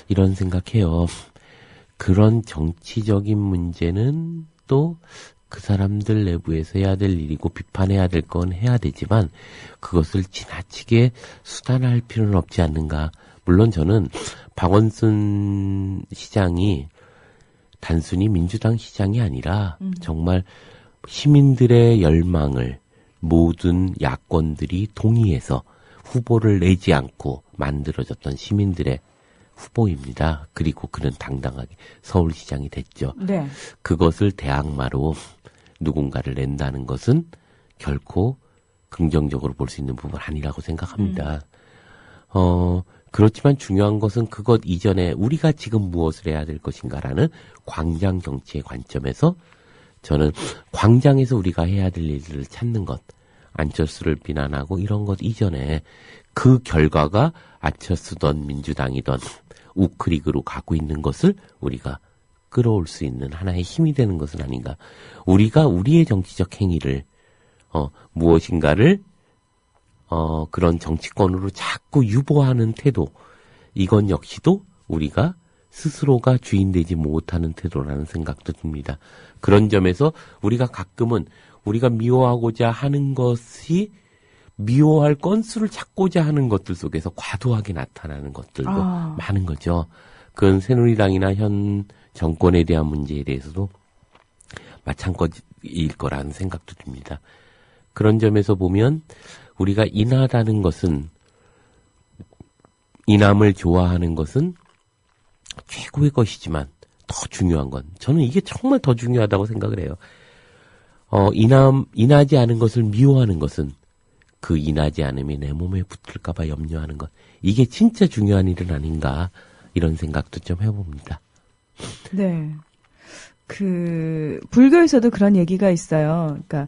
이런 생각해요. 그런 정치적인 문제는 또 그 사람들 내부에서 해야 될 일이고 비판해야 될 건 해야 되지만 그것을 지나치게 수단화할 필요는 없지 않는가. 물론 저는 박원순 시장이 단순히 민주당 시장이 아니라 정말 시민들의 열망을 모든 야권들이 동의해서 후보를 내지 않고 만들어졌던 시민들의 후보입니다. 그리고 그는 당당하게 서울시장이 됐죠. 네. 그것을 대항마로 누군가를 낸다는 것은 결코 긍정적으로 볼 수 있는 부분은 아니라고 생각합니다. 그렇지만 중요한 것은 그것 이전에 우리가 지금 무엇을 해야 될 것인가라는 광장 정치의 관점에서 저는 광장에서 우리가 해야 될 일들을 찾는 것, 안철수를 비난하고 이런 것 이전에 그 결과가 안철수든 민주당이든 우크릭으로 가고 있는 것을 우리가 끌어올 수 있는 하나의 힘이 되는 것은 아닌가. 우리가 우리의 정치적 행위를 무엇인가를 그런 정치권으로 자꾸 유보하는 태도, 이건 역시도 우리가 스스로가 주인되지 못하는 태도라는 생각도 듭니다. 그런 점에서 우리가 가끔은 우리가 미워하고자 하는 것이 미워할 건수를 찾고자 하는 것들 속에서 과도하게 나타나는 것들도 많은 거죠. 그건 새누리당이나 현 정권에 대한 문제에 대해서도 마찬가지일 거라는 생각도 듭니다. 그런 점에서 보면 우리가 인하다는 것은, 인함을 좋아하는 것은 최고의 것이지만 더 중요한 건, 저는 이게 정말 더 중요하다고 생각을 해요. 인하지 않은 것을 미워하는 것은 그 인하지 않음이 내 몸에 붙을까봐 염려하는 것. 이게 진짜 중요한 일은 아닌가, 이런 생각도 좀 해봅니다. 네. 불교에서도 그런 얘기가 있어요. 그러니까,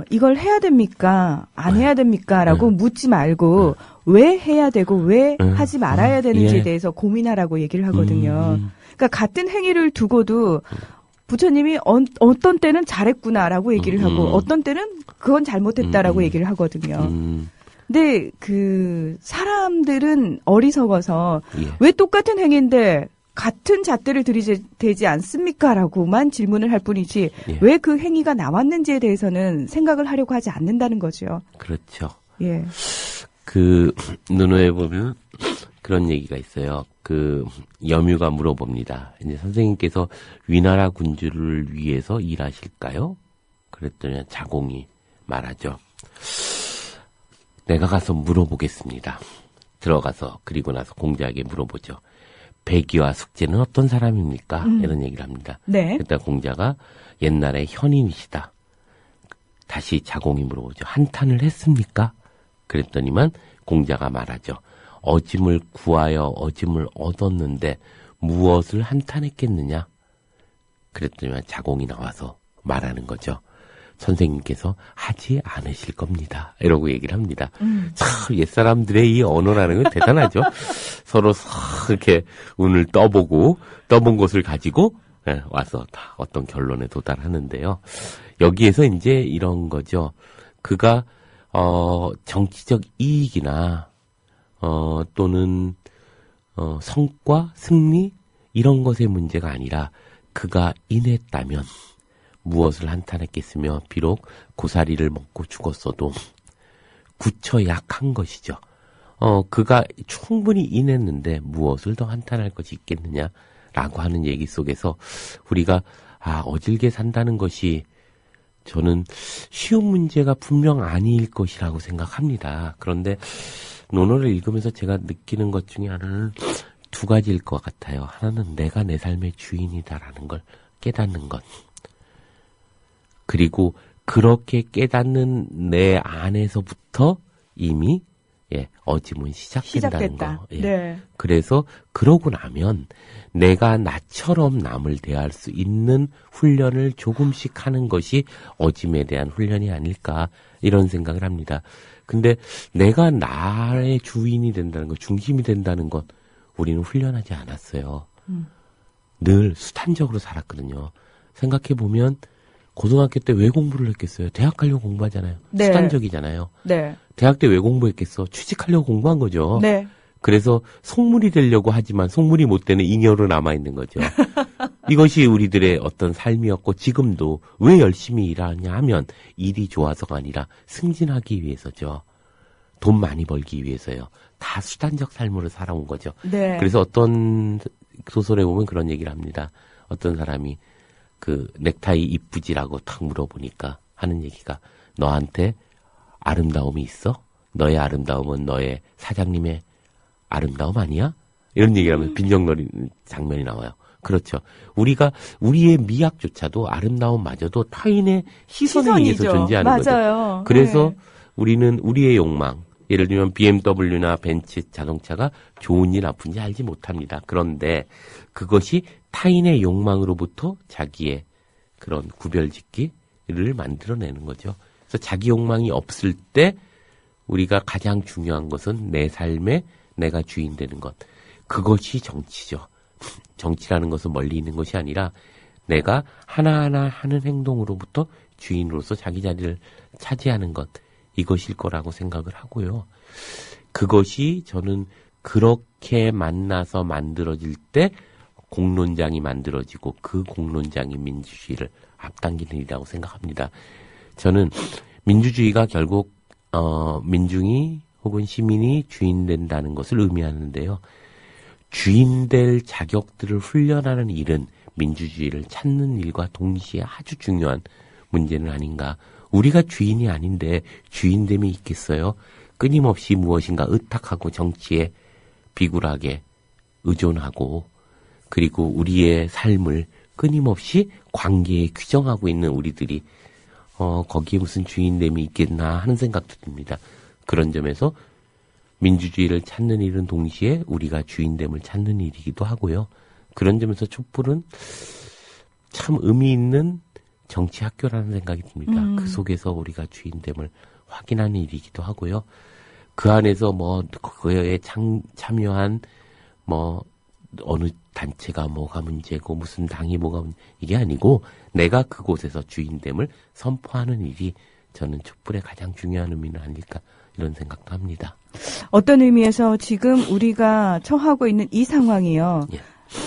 이걸 해야 됩니까? 안 해야 됩니까? 라고 묻지 말고, 왜 해야 되고, 왜 하지 말아야 되는지에 대해서 고민하라고 얘기를 하거든요. 그러니까 같은 행위를 두고도, 부처님이 어떤 때는 잘했구나라고 얘기를 하고, 어떤 때는 그건 잘못했다라고 얘기를 하거든요. 근데 사람들은 어리석어서, 왜 똑같은 행위인데, 같은 잣대를 들이대지 않습니까? 라고만 질문을 할 뿐이지 왜 그 행위가 나왔는지에 대해서는 생각을 하려고 하지 않는다는 거죠. 그렇죠. 예. 논어에 보면 그런 얘기가 있어요. 염유가 물어봅니다. 이제 선생님께서 위나라 군주를 위해서 일하실까요? 그랬더니 자공이 말하죠. 내가 가서 물어보겠습니다. 들어가서 그리고 나서 공자에게 물어보죠. 백이와 숙제는 어떤 사람입니까? 이런 얘기를 합니다. 네. 그때 공자가 옛날에 현인이시다. 다시 자공이 물어보죠. 한탄을 했습니까? 그랬더니만 공자가 말하죠. 어짐을 구하여 어짐을 얻었는데 무엇을 한탄했겠느냐? 그랬더니만 자공이 나와서 말하는 거죠. 선생님께서 하지 않으실 겁니다. 이러고 얘기를 합니다. 참 옛사람들의 이 언어라는 건 대단하죠. 서로 이렇게 운을 떠본 것을 가지고 와서 다 어떤 결론에 도달하는데요. 여기에서 이제 이런 거죠. 그가 정치적 이익이나 또는 성과, 승리 이런 것의 문제가 아니라 그가 인했다면 무엇을 한탄했겠으며 비록 고사리를 먹고 죽었어도 굳혀 약한 것이죠. 그가 충분히 인했는데 무엇을 더 한탄할 것이 있겠느냐라고 하는 얘기 속에서 우리가 어질게 산다는 것이 저는 쉬운 문제가 분명 아닐 것이라고 생각합니다. 그런데 논어를 읽으면서 제가 느끼는 것 중에 하나는 두 가지일 것 같아요. 하나는 내가 내 삶의 주인이다라는 걸 깨닫는 것. 그리고 그렇게 깨닫는 내 안에서부터 이미 어짐은 시작된다는 거. 네. 그래서 그러고 나면 내가 나처럼 남을 대할 수 있는 훈련을 조금씩 하는 것이 어짐에 대한 훈련이 아닐까 이런 생각을 합니다. 근데 내가 나의 주인이 된다는 것, 중심이 된다는 것 우리는 훈련하지 않았어요. 늘 수단적으로 살았거든요. 생각해보면 고등학교 때 왜 공부를 했겠어요? 대학 가려고 공부하잖아요. 네. 수단적이잖아요. 네. 대학 때 왜 공부했겠어? 취직하려고 공부한 거죠. 네. 그래서 속물이 되려고 하지만 속물이 못 되는 잉여로 남아있는 거죠. 이것이 우리들의 어떤 삶이었고 지금도 왜 열심히 일하냐 하면 일이 좋아서가 아니라 승진하기 위해서죠. 돈 많이 벌기 위해서요. 다 수단적 삶으로 살아온 거죠. 네. 그래서 어떤 소설에 보면 그런 얘기를 합니다. 어떤 사람이 그 넥타이 이쁘지라고 탁 물어보니까 하는 얘기가 너한테 아름다움이 있어? 너의 아름다움은 너의 사장님의 아름다움 아니야? 이런 얘기를 하면 빈정거리는 장면이 나와요. 그렇죠. 우리가 우리의 미학조차도 아름다움마저도 타인의 시선에 의해서 존재하는 맞아요. 거죠. 그래서 네. 우리는 우리의 욕망, 예를 들면 BMW나 벤츠 자동차가 좋은지 나쁜지 알지 못합니다. 그런데 그것이 타인의 욕망으로부터 자기의 그런 구별짓기를 만들어내는 거죠. 그래서 자기 욕망이 없을 때 우리가 가장 중요한 것은 내 삶에 내가 주인 되는 것. 그것이 정치죠. 정치라는 것은 멀리 있는 것이 아니라 내가 하나하나 하는 행동으로부터 주인으로서 자기 자리를 차지하는 것. 이것일 거라고 생각을 하고요. 그것이 저는 그렇게 만나서 만들어질 때 공론장이 만들어지고 그 공론장이 민주주의를 앞당기는 일이라고 생각합니다. 저는 민주주의가 결국 민중이 혹은 시민이 주인 된다는 것을 의미하는데요. 주인 될 자격들을 훈련하는 일은 민주주의를 찾는 일과 동시에 아주 중요한 문제는 아닌가. 우리가 주인이 아닌데 주인됨이 있겠어요? 끊임없이 무엇인가 의탁하고 정치에 비굴하게 의존하고 그리고 우리의 삶을 끊임없이 관계에 규정하고 있는 우리들이 거기에 무슨 주인됨이 있겠나 하는 생각도 듭니다. 그런 점에서 민주주의를 찾는 일은 동시에 우리가 주인됨을 찾는 일이기도 하고요. 그런 점에서 촛불은 참 의미 있는 정치 학교라는 생각이 듭니다. 그 속에서 우리가 주인됨을 확인하는 일이기도 하고요. 그 안에서 그거에 참여한 어느 단체가 뭐가 문제고 무슨 당이 뭐가 이게 아니고 내가 그곳에서 주인됨을 선포하는 일이 저는 촛불의 가장 중요한 의미는 아닐까 이런 생각도 합니다. 어떤 의미에서 지금 우리가 처하고 있는 이 상황이요. 예.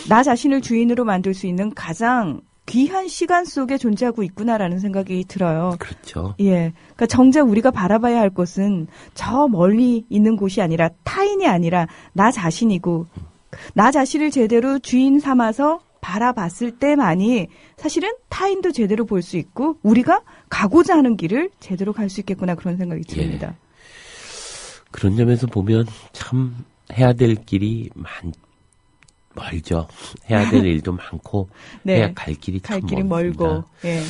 나 자신을 주인으로 만들 수 있는 가장 귀한 시간 속에 존재하고 있구나라는 생각이 들어요. 그렇죠. 예. 그러니까 정작 우리가 바라봐야 할 것은 저 멀리 있는 곳이 아니라 타인이 아니라 나 자신이고 나 자신을 제대로 주인 삼아서 바라봤을 때만이 사실은 타인도 제대로 볼 수 있고 우리가 가고자 하는 길을 제대로 갈 수 있겠구나 그런 생각이 듭니다. 예. 그런 점에서 보면 참 해야 될 길이 멀죠. 해야 될 일도 많고 네. 해야 갈 길이 참 갈 길이 멀고. 예.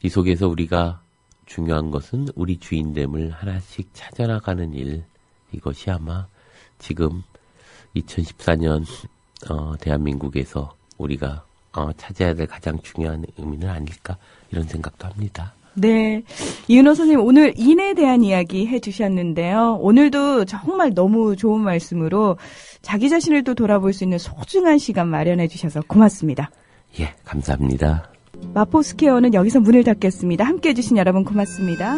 이 속에서 우리가 중요한 것은 우리 주인됨을 하나씩 찾아나가는 일. 이것이 아마 지금 2014년 대한민국에서 우리가 찾아야 될 가장 중요한 의미는 아닐까 이런 생각도 합니다. 네. 이은호 선생님 오늘 인에 대한 이야기 해주셨는데요. 오늘도 정말 너무 좋은 말씀으로 자기 자신을 또 돌아볼 수 있는 소중한 시간 마련해 주셔서 고맙습니다. 예, 감사합니다. 마포스퀘어는 여기서 문을 닫겠습니다. 함께해 주신 여러분 고맙습니다.